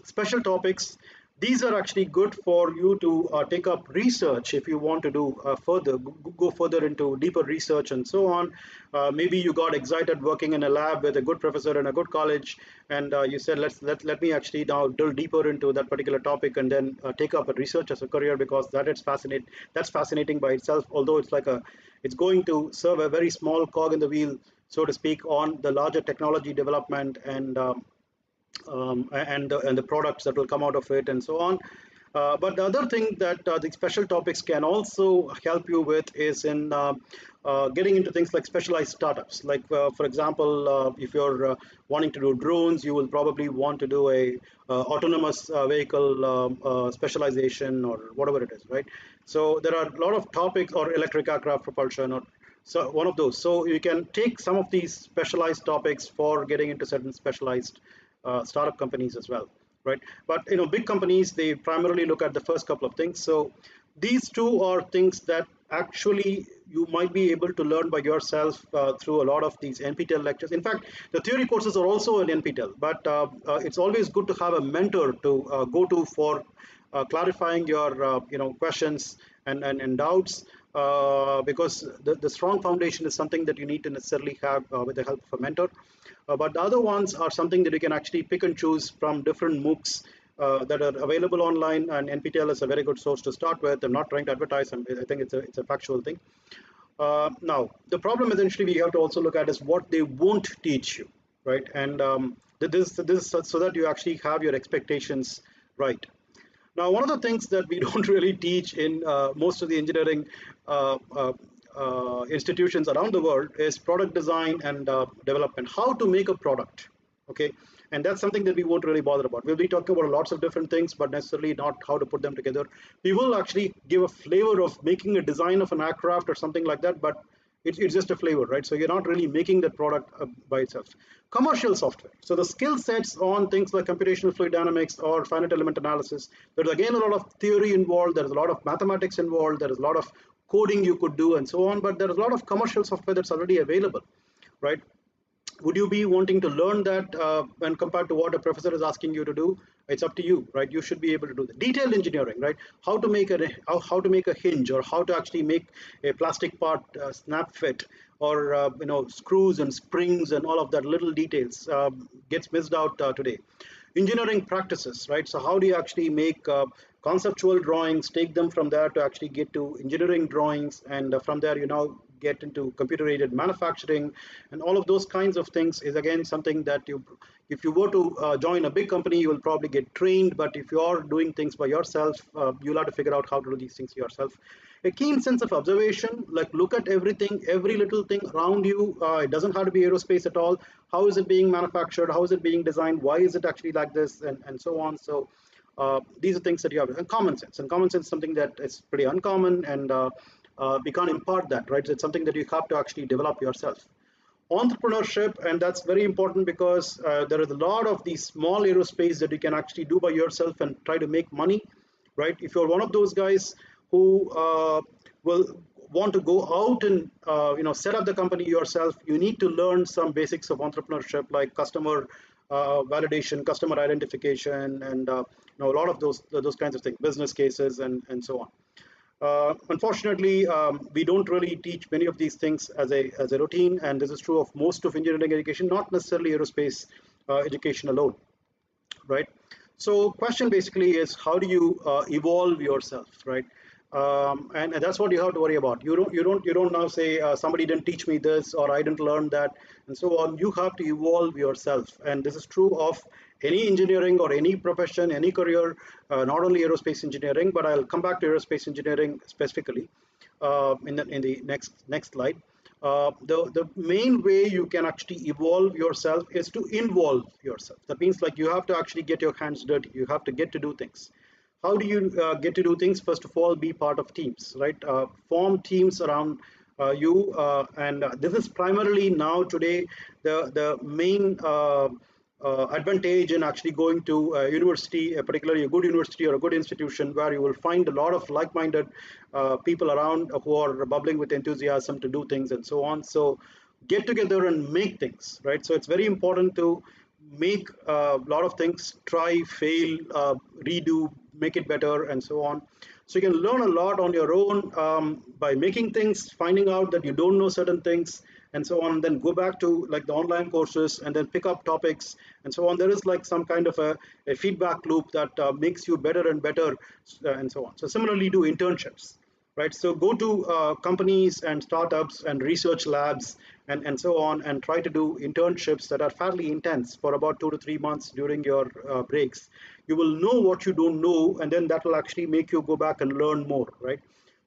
Special topics. these are actually good for you to take up research if you want to do go further into deeper research and so on. Maybe you got excited working in a lab with a good professor in a good college, and you said let me actually now drill deeper into that particular topic and then take up a research as a career, because that's fascinating by itself, although it's going to serve a very small cog in the wheel, so to speak, on the larger technology development and the products that will come out of it and so on. But the other thing that the special topics can also help you with is in getting into things like specialized startups. Like, for example, if you're wanting to do drones, you will probably want to do a autonomous vehicle specialization or whatever it is, right? So there are a lot of topics, or electric aircraft propulsion, or so one of those. So you can take some of these specialized topics for getting into certain specialized startup companies as well, right? But big companies, they primarily look at the first couple of things. So these two are things that actually you might be able to learn by yourself through a lot of these NPTEL lectures. In fact, the theory courses are also in NPTEL, but it's always good to have a mentor to go to for clarifying your questions and doubts, because the strong foundation is something that you need to necessarily have with the help of a mentor. But the other ones are something that you can actually pick and choose from different MOOCs that are available online, and NPTEL is a very good source to start with. I'm not trying to advertise, I think it's a factual thing. Now, the problem essentially we have to also look at is what they won't teach you, right? And this so that you actually have your expectations right. Now, one of the things that we don't really teach in most of the engineering institutions around the world is product design and development, how to make a product, okay? And that's something that we won't really bother about. We'll be talking about lots of different things, but necessarily not how to put them together. We will actually give a flavor of making a design of an aircraft or something like that, but it's just a flavor, right? So you're not really making that product by itself. Commercial software. So the skill sets on things like computational fluid dynamics or finite element analysis, there's again a lot of theory involved, there's a lot of mathematics involved, there is a lot of coding you could do and so on, but there's a lot of commercial software that's already available, right? Would you be wanting to learn that when compared to what a professor is asking you to do? It's up to you, right? You should be able to do that. Detailed engineering, right? How to make a hinge, or how to actually make a plastic part snap fit, or screws and springs and all of that little details gets missed out today. Engineering practices, right? So how do you actually make conceptual drawings, take them from there to actually get to engineering drawings, and from there you now get into computer aided manufacturing, and all of those kinds of things is again something that if you were to join a big company, you will probably get trained, but if you are doing things by yourself, you'll have to figure out how to do these things yourself. A keen sense of observation, like look at everything, every little thing around you. It doesn't have to be aerospace at all. How is it being manufactured? How is it being designed? Why is it actually like this? And so on. So these are things that you have. And common sense. And common sense is something that is pretty uncommon, and we can't impart that, right? So it's something that you have to actually develop yourself. Entrepreneurship, and that's very important because there is a lot of these small aerospace that you can actually do by yourself and try to make money, right? If you're one of those guys who will want to go out and set up the company yourself, you need to learn some basics of entrepreneurship, like customer validation, customer identification, and a lot of those kinds of things, business cases, and so on. Unfortunately, we don't really teach many of these things as a routine, and this is true of most of engineering education, not necessarily aerospace education alone, right? So, question basically is, how do you evolve yourself, right? And that's what you have to worry about. You don't now say somebody didn't teach me this, or I didn't learn that, and so on. You have to evolve yourself, and this is true of any engineering or any profession, any career, not only aerospace engineering, but I'll come back to aerospace engineering specifically in the next slide. The main way you can actually evolve yourself is to involve yourself. That means, like, you have to actually get your hands dirty. You have to get to do things. How do you get to do things? First of all, be part of teams, right? Form teams around you, and this is primarily now today the main advantage in actually going to a university, particularly a good university or a good institution, where you will find a lot of like-minded people around who are bubbling with enthusiasm to do things and so on. So get together and make things, right? So it's very important to make a lot of things, try, fail, redo, make it better, and so on. So you can learn a lot on your own by making things, finding out that you don't know certain things, and so on, and then go back to like the online courses and then pick up topics and so on. There is like some kind of a feedback loop that makes you better and better, and so on. So similarly, do internships, right? So go to companies and startups and research labs and so on, and try to do internships that are fairly intense for about 2 to 3 months during your breaks. You will know what you don't know, and then that will actually make you go back and learn more, right?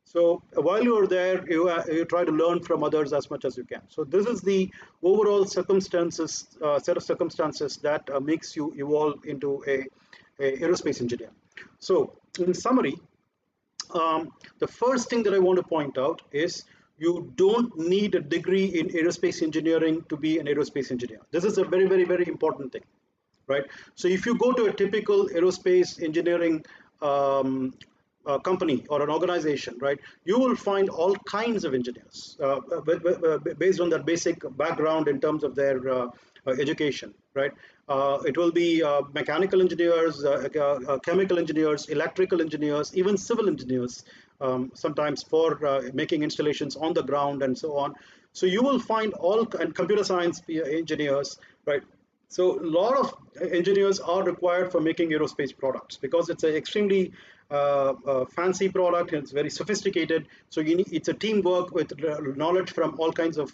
So while you're there, you try to learn from others as much as you can. So this is the overall circumstances, set of circumstances that makes you evolve into a aerospace engineer. So in summary, the first thing that I want to point out is you don't need a degree in aerospace engineering to be an aerospace engineer. This is a very, very, very important thing, right? So if you go to a typical aerospace engineering company or an organization, right, you will find all kinds of engineers based on their basic background in terms of their education, right? It will be mechanical engineers, chemical engineers, electrical engineers, even civil engineers, sometimes for making installations on the ground and so on. So you will find all, and computer science engineers, right? So a lot of engineers are required for making aerospace products because it's an extremely fancy product and it's very sophisticated. So it's a teamwork with knowledge from all kinds of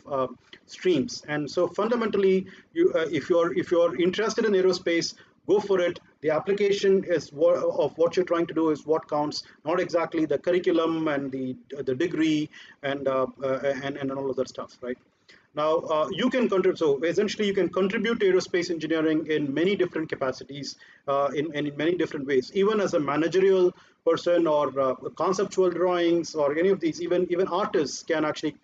streams. And so fundamentally, if you're interested in aerospace, go for it. The application is of what you're trying to do is what counts, not exactly the curriculum and the degree and all of that stuff, right? Now, you can contribute, so essentially you can contribute to aerospace engineering in many different capacities, in many different ways, even as a managerial person or conceptual drawings or any of these, even artists can actually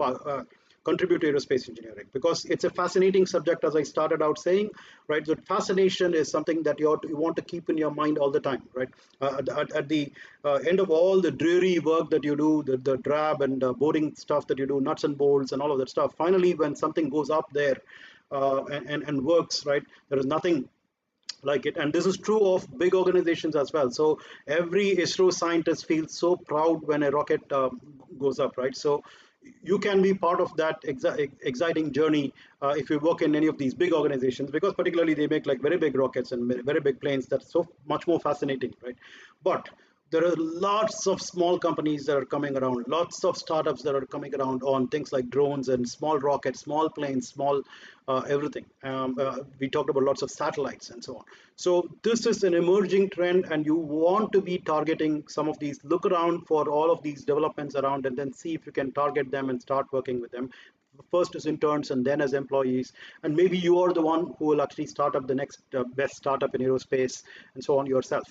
contribute to aerospace engineering because it's a fascinating subject, as I started out saying, right? So fascination is something that you want to keep in your mind all the time, right? At the end of all the dreary work that you do, the drab and boring stuff that you do, nuts and bolts and all of that stuff, finally when something goes up there and works, right, there is nothing like it. And this is true of big organizations as well. So every ISRO scientist feels so proud when a rocket goes up, right? So you can be part of that exciting journey if you work in any of these big organizations, because particularly they make like very big rockets and very big planes. That's so much more fascinating, right? But there are lots of small companies that are coming around, lots of startups that are coming around on things like drones and small rockets, small planes, small everything. We talked about lots of satellites and so on. So this is an emerging trend, and you want to be targeting some of these. Look around for all of these developments around, and then see if you can target them and start working with them. First as interns and then as employees, and maybe you are the one who will actually start up the next best startup in aerospace and so on yourself.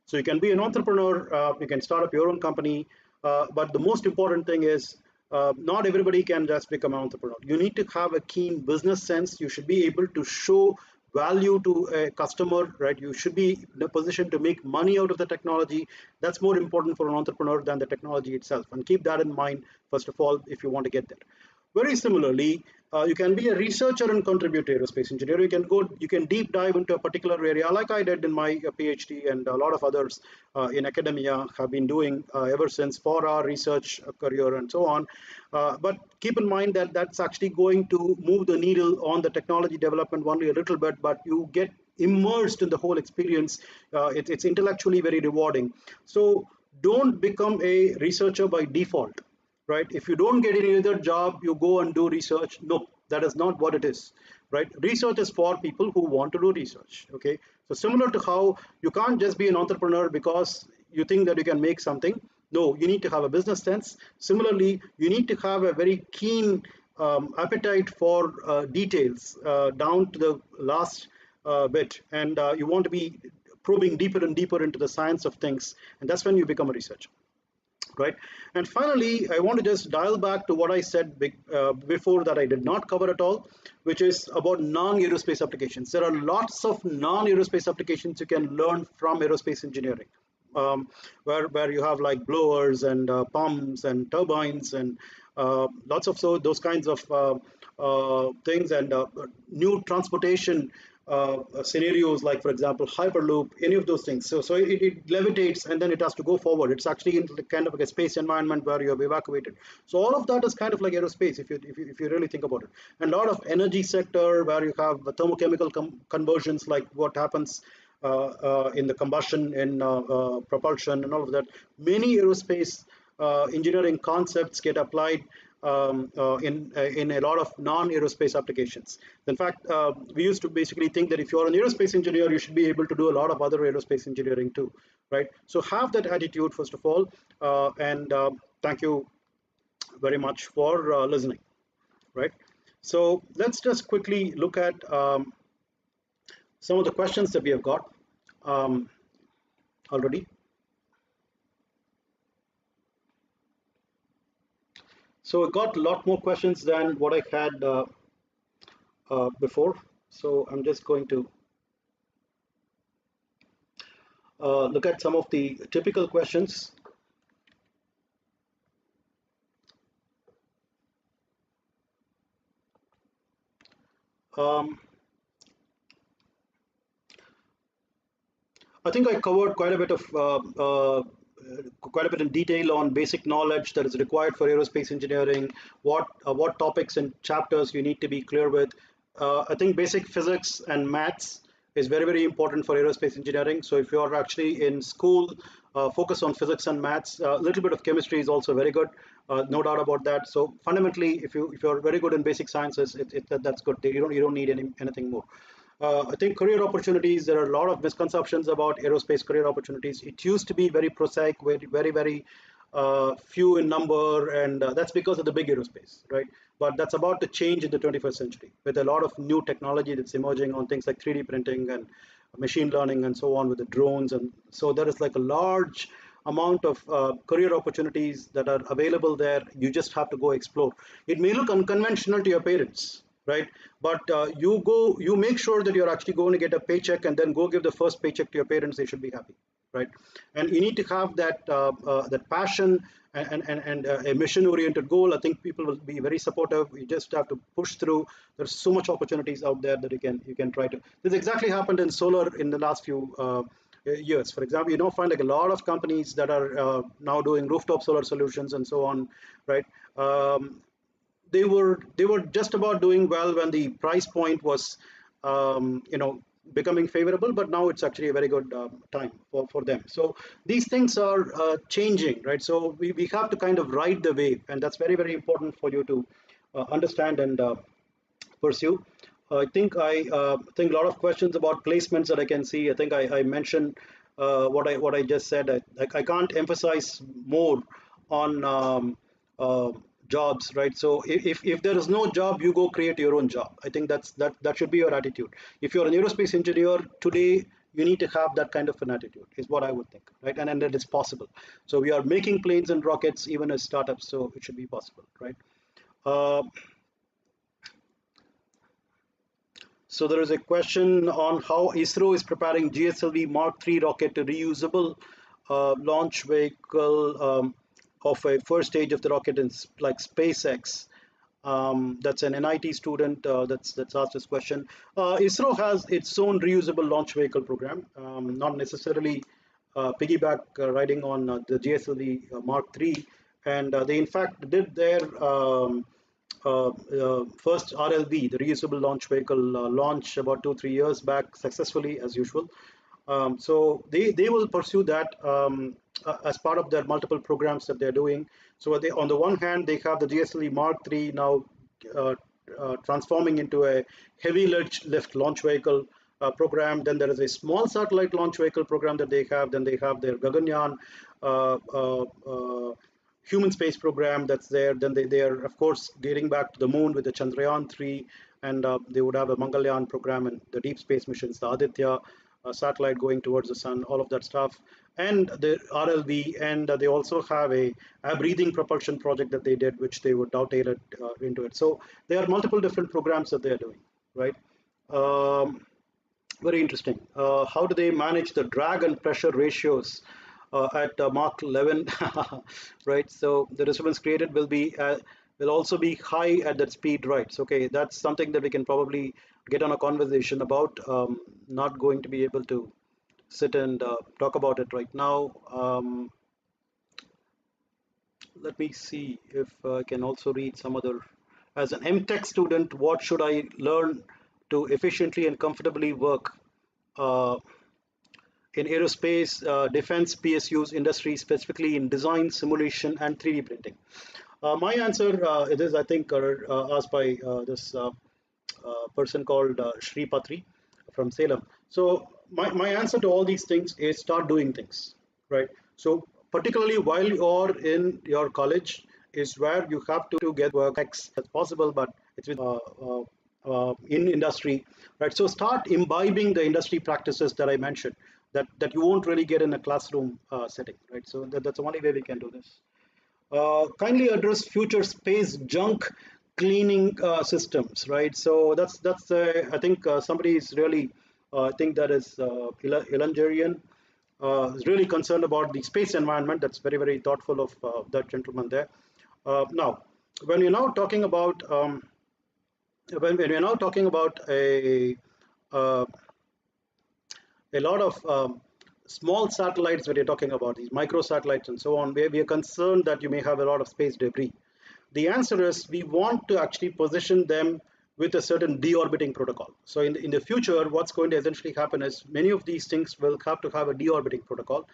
So you can be an entrepreneur, you can start up your own company, but the most important thing is not everybody can just become an entrepreneur. You need to have a keen business sense. You should be able to show value to a customer, right? You should be in a position to make money out of the technology. That's more important for an entrepreneur than the technology itself. And keep that in mind, first of all, if you want to get there. Very similarly, you can be a researcher and contribute to aerospace engineering. You can deep dive into a particular area, like I did in my PhD, and a lot of others in academia have been doing ever since for our research career and so on. But keep in mind that that's actually going to move the needle on the technology development only a little bit, but you get immersed in the whole experience. It's intellectually very rewarding. So don't become a researcher by default, right? If you don't get any other job, you go and do research. No, that is not what it is, right? Research is for people who want to do research, okay? So similar to how you can't just be an entrepreneur because you think that you can make something. No, you need to have a business sense. Similarly, you need to have a very keen appetite for details down to the last bit, and you want to be probing deeper and deeper into the science of things, and that's when you become a researcher, right? And finally, I want to just dial back to what I said before that I did not cover at all, which is about non-aerospace applications. There are lots of non-aerospace applications you can learn from aerospace engineering, where you have like blowers and pumps and turbines and lots of those kinds of things, and new transportation scenarios like, for example, hyperloop, any of those things. So it levitates and then it has to go forward. It's actually in the kind of like a space environment where you have evacuated. So all of that is kind of like aerospace if you really think about it. And a lot of energy sector where you have thermochemical conversions, like what happens in the combustion in propulsion and all of that. Many aerospace engineering concepts get applied in a lot of non-aerospace applications. In fact, we used to basically think that if you're an aerospace engineer, you should be able to do a lot of other aerospace engineering too, right? So have that attitude first of all, and thank you very much for listening, right? So let's just quickly look at some of the questions that we have got already. So I got a lot more questions than what I had before. So I'm just going to look at some of the typical questions. Um, I think I covered quite a bit in detail on basic knowledge that is required for aerospace engineering, what topics and chapters you need to be clear with. I think basic physics and maths is very important for aerospace engineering. So if you are actually in school, focus on physics and maths. A little bit of chemistry is also very good, no doubt about that. So fundamentally, if you're very good in basic sciences, that's good. You don't need anything more. I think career opportunities, there are a lot of misconceptions about aerospace career opportunities. It used to be very prosaic, very few in number, and that's because of the big aerospace, right? But that's about to change in the 21st century with a lot of new technology that's emerging on things like 3D printing and machine learning and so on with the drones. And so there is like a large amount of career opportunities that are available there. You just have to go explore. It may look unconventional to your parents, right? But you make sure that you're actually going to get a paycheck and then go give the first paycheck to your parents. They should be happy, right? And you need to have that passion and a mission oriented goal. I think people will be very supportive. You just have to push through. There's so much opportunities out there that you can try to. This exactly happened in solar in the last few years. For example, you find like a lot of companies that are now doing rooftop solar solutions and so on, right? They were just about doing well when the price point was becoming favorable, but now it's actually a very good time for them. So these things are changing, right? So we have to kind of ride the wave, and that's very important for you to understand and pursue. I think a lot of questions about placements that I can see. I think I mentioned what I just said. I can't emphasize more on jobs, right? So if there is no job, you go create your own job. I think that should be your attitude. If you're an aerospace engineer today, you need to have that kind of an attitude, is what I would think, right? And that is possible. So we are making planes and rockets even as startups, so it should be possible, right? Uh, So there is a question on how ISRO is preparing GSLV Mark III rocket to reusable launch vehicle of a first stage of the rocket in like SpaceX. That's an NIT student that's asked this question. ISRO has its own reusable launch vehicle program, not necessarily piggyback riding on the GSLV Mark III, and they in fact did their first RLV, the reusable launch vehicle, launch about 2-3 years back successfully as usual. So they will pursue that as part of their multiple programs that they're doing. So they, on the one hand, they have the GSLV Mark III now transforming into a heavy lift launch vehicle program. Then there is a small satellite launch vehicle program that they have. Then they have their Gaganyaan human space program that's there. Then they are, of course, getting back to the moon with the Chandrayaan 3, and they would have a Mangalyaan program and the deep space missions, the Aditya satellite going towards the sun, all of that stuff, and the RLV, and they also have a breathing propulsion project that they did, which they would dovetail it into it. So there are multiple different programs that they are doing, right? Very interesting. How do they manage the drag and pressure ratios at Mach 11, right? So the disturbance created will also be high at that speed, right? So, okay, that's something that we can probably get on a conversation about. Not going to be able to sit and talk about it right now. Let me see if I can also read some other. As an MTech student, what should I learn to efficiently and comfortably work uh, in aerospace, defense, PSUs industry, specifically in design, simulation, and 3D printing? My answer it is, I think, asked by this person called Shri Patri from Salem. So my answer to all these things is start doing things, right? So particularly while you're in your college is where you have to get work as possible, but it's with, in industry, right? So start imbibing the industry practices that I mentioned that you won't really get in a classroom setting, right? So that's the only way we can do this. Kindly address future space junk cleaning systems, right? So that's I think somebody is really I think that is Elangerian is really concerned about the space environment. That's very thoughtful of that gentleman there. Now, when you're now talking about when we're now talking about uh, a lot of small satellites that you're talking about, these micro satellites and so on, where we are concerned that you may have a lot of space debris. The answer is we want to actually position them with a certain deorbiting protocol. So in the future, what's going to essentially happen is many of these things will have to have a deorbiting protocol,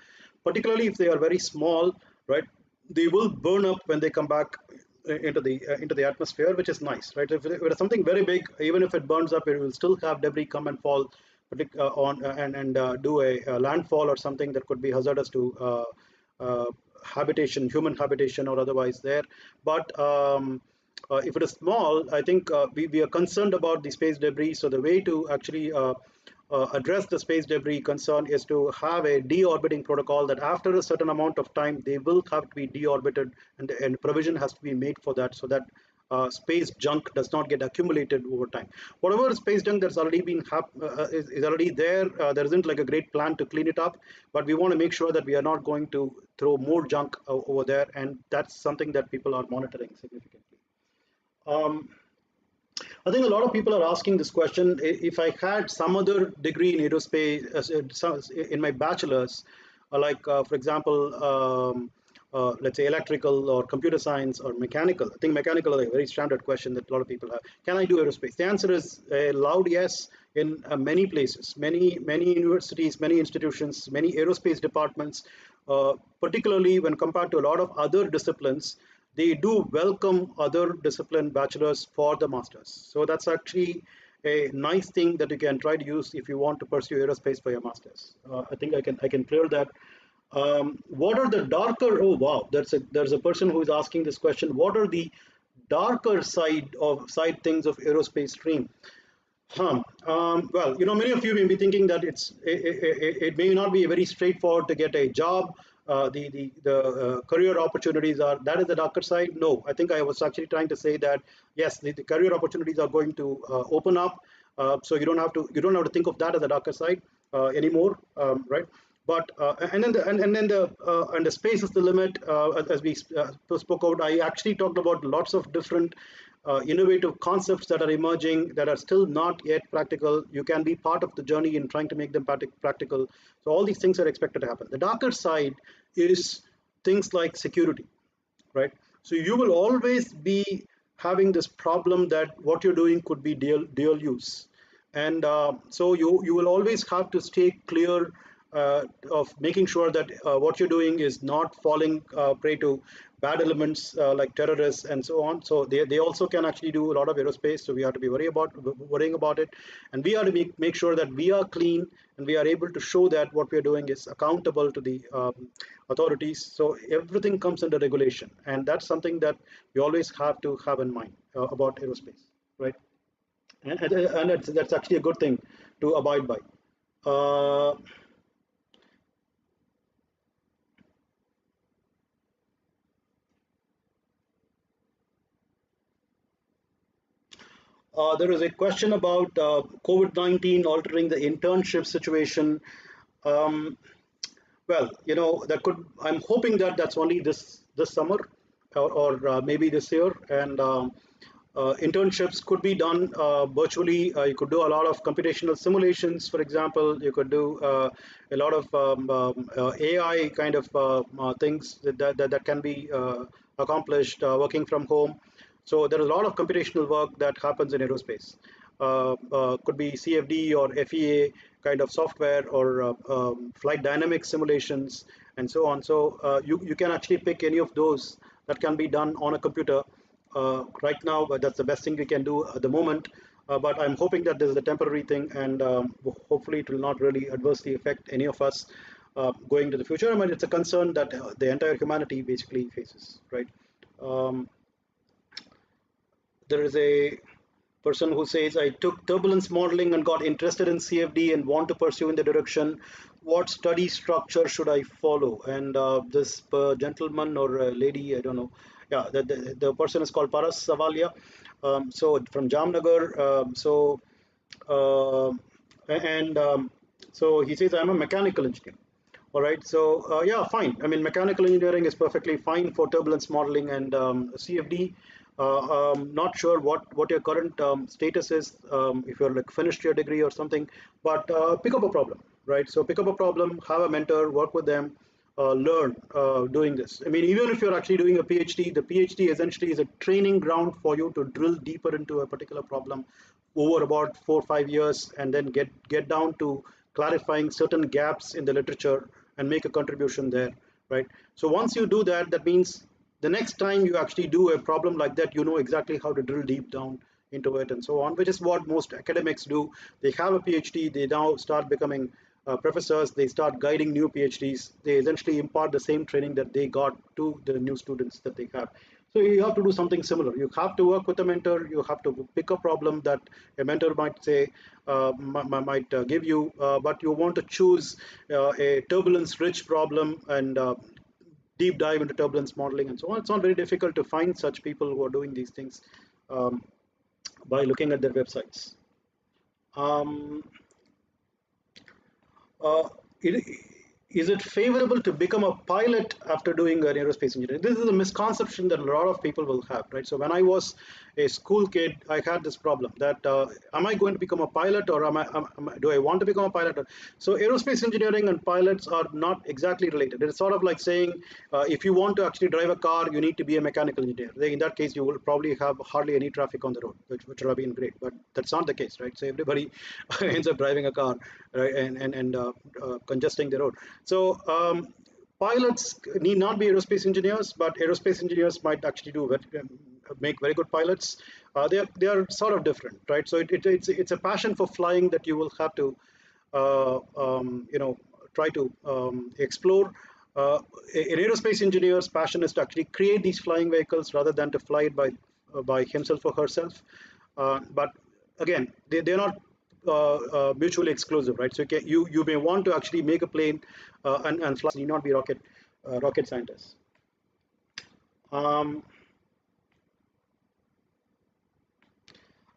particularly if they are very small, right? They will burn up when they come back into the atmosphere, which is nice, right? If it's something very big, even if it burns up, it will still have debris come and fall on and do a landfall or something that could be hazardous to uh, habitation, human habitation, or otherwise there. But if it is small, I think we are concerned about the space debris. So the way to actually address the space debris concern is to have a deorbiting protocol that after a certain amount of time they will have to be deorbited, and provision has to be made for that, so that space junk does not get accumulated over time. Whatever space junk that's already been is already there, there isn't like a great plan to clean it up, but we want to make sure that we are not going to throw more junk over there, and that's something that people are monitoring significantly. um, I think a lot of people are asking this question. If I had some other degree in aerospace in my bachelor's, like for example, let's say electrical or computer science or mechanical. I think mechanical is a very standard question that a lot of people have. Can I do aerospace? The answer is a loud yes in many places, many universities, many institutions, many aerospace departments, particularly when compared to a lot of other disciplines, they do welcome other discipline bachelors for the masters. So that's actually a nice thing that you can try to use if you want to pursue aerospace for your masters. I think I can clear that. What are the darker? Oh wow, there's a person who is asking this question. What are the darker side things of aerospace stream? Well, many of you may be thinking that it may not be very straightforward to get a job. The career opportunities are, that is the darker side. No, I think I was actually trying to say that yes, the career opportunities are going to open up. So you don't have to think of that as the darker side anymore, right? But and the space is the limit. As we spoke out, I actually talked about lots of different innovative concepts that are emerging that are still not yet practical. You can be part of the journey in trying to make them practical. So all these things are expected to happen. The darker side is things like security, right? So you will always be having this problem that what you're doing could be dual use, and so you will always have to stay clear of making sure that what you're doing is not falling prey to bad elements like terrorists and so on. So they also can actually do a lot of aerospace, so we have to be worrying about it, and we have to make sure that we are clean and we are able to show that what we are doing is accountable to the authorities. So everything comes under regulation, and that's something that we always have to have in mind about aerospace, right? And that's actually a good thing to abide by. Uh, there is a question about COVID-19 altering the internship situation. Um, well, that could. I'm hoping that that's only this summer, or maybe this year, and Internships could be done virtually. You could do a lot of computational simulations, for example. You could do a lot of AI kind of things that can be accomplished working from home. So there is a lot of computational work that happens in aerospace. Could be CFD or FEA kind of software, or flight dynamics simulations, and so on. So you can actually pick any of those that can be done on a computer right now, but that's the best thing we can do at the moment. But I'm hoping that this is a temporary thing, and hopefully it will not really adversely affect any of us going to the future. I mean, it's a concern that the entire humanity basically faces, right? Um, there is a person who says, I took turbulence modeling and got interested in CFD and want to pursue in the direction. What study structure should I follow? And this gentleman or lady, I don't know. Yeah, the person is called Paras Savalia. So from Jamnagar. Uh, and so he says, I'm a mechanical engineer. All right, so yeah, fine. I mean, mechanical engineering is perfectly fine for turbulence modeling and CFD. Not sure what your current status is, if you're like finished your degree or something, but pick up a problem, right? So pick up a problem, have a mentor, work with them, learn doing this. I mean, even if you're actually doing a PhD, the PhD essentially is a training ground for you to drill deeper into a particular problem over about 4 or 5 years, and then get down to clarifying certain gaps in the literature and make a contribution there, right? So once you do that, that means the next time you actually do a problem like that, you know exactly how to drill deep down into it and so on, which is what most academics do. They have a PhD, they now start becoming professors, they start guiding new PhDs, they essentially impart the same training that they got to the new students that they have. So you have to do something similar. You have to work with a mentor. You have to pick a problem that a mentor might say, might give you, but you want to choose a turbulence-rich problem and deep dive into turbulence modeling and so on. It's not very difficult to find such people who are doing these things um, by looking at their websites. Um, uh, it, is it favorable to become a pilot after doing an aerospace engineering? This is a misconception that a lot of people will have, right? So when I was a school kid, I had this problem that am I going to become a pilot, or do I want to become a pilot? So aerospace engineering and pilots are not exactly related. It's sort of like saying if you want to actually drive a car, you need to be a mechanical engineer. In that case, you will probably have hardly any traffic on the road, which would have been great. But that's not the case, right? So everybody ends up driving a car, right, and congesting the road. So pilots need not be aerospace engineers, but aerospace engineers might actually make very good pilots. They are sort of different, right? So it's a passion for flying that you will have to try to explore. An aerospace engineer's passion is to actually create these flying vehicles rather than to fly it by himself or herself. But again, they're not mutually exclusive, right? So you may want to actually make a plane and fly. Need not be rocket scientists. Um,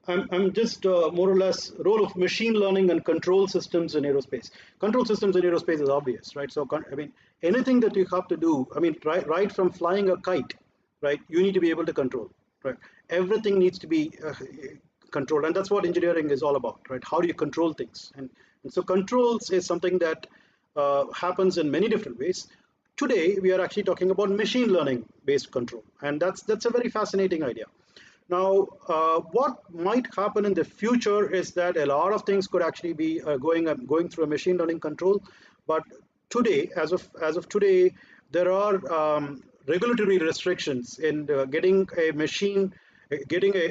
I'm just more or less role of machine learning and control systems in aerospace. Control systems in aerospace is obvious, right? So I mean, anything that you have to do, I mean, right from flying a kite, right? You need to be able to control, right? Everything needs to be controlled, and that's what engineering is all about, right? How do you control things? And so controls is something that happens in many different ways. Today, we are actually talking about machine learning based control, and that's a very fascinating idea. Now, what might happen in the future is that a lot of things could actually be going through a machine learning control. But today, as of today, there are regulatory restrictions in getting a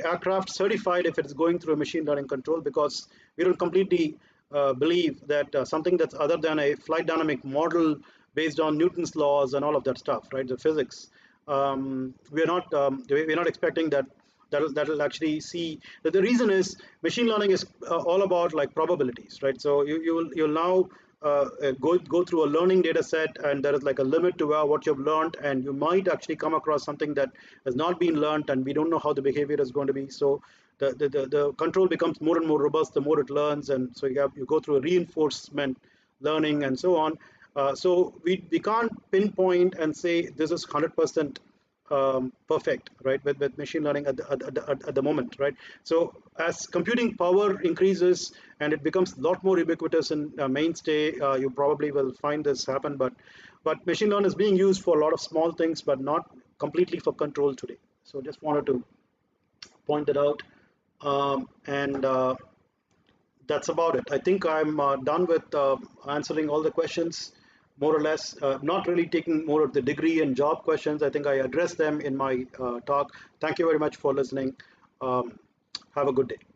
aircraft certified if it's going through a machine learning control, because we don't completely believe that something that's other than a flight dynamic model based on Newton's laws and all of that stuff, right? The physics. We're not expecting that'll actually see that. The reason is machine learning is all about like probabilities, right? So you'll now go through a learning data set, and there is like a limit to what you've learned, and you might actually come across something that has not been learned, and we don't know how the behavior is going to be. So the control becomes more and more robust the more it learns, and so you go through a reinforcement learning and so on. So we can't pinpoint and say this is 100% perfect, right, with machine learning at the moment, right? So as computing power increases and it becomes a lot more ubiquitous and mainstay, you probably will find this happen. But machine learning is being used for a lot of small things, but not completely for control today. So just wanted to point that out. And That's about it. I think I'm done with answering all the questions, more or less. Not really taking more of the degree and job questions. I think I addressed them in my talk. Thank you very much for listening. Have a good day.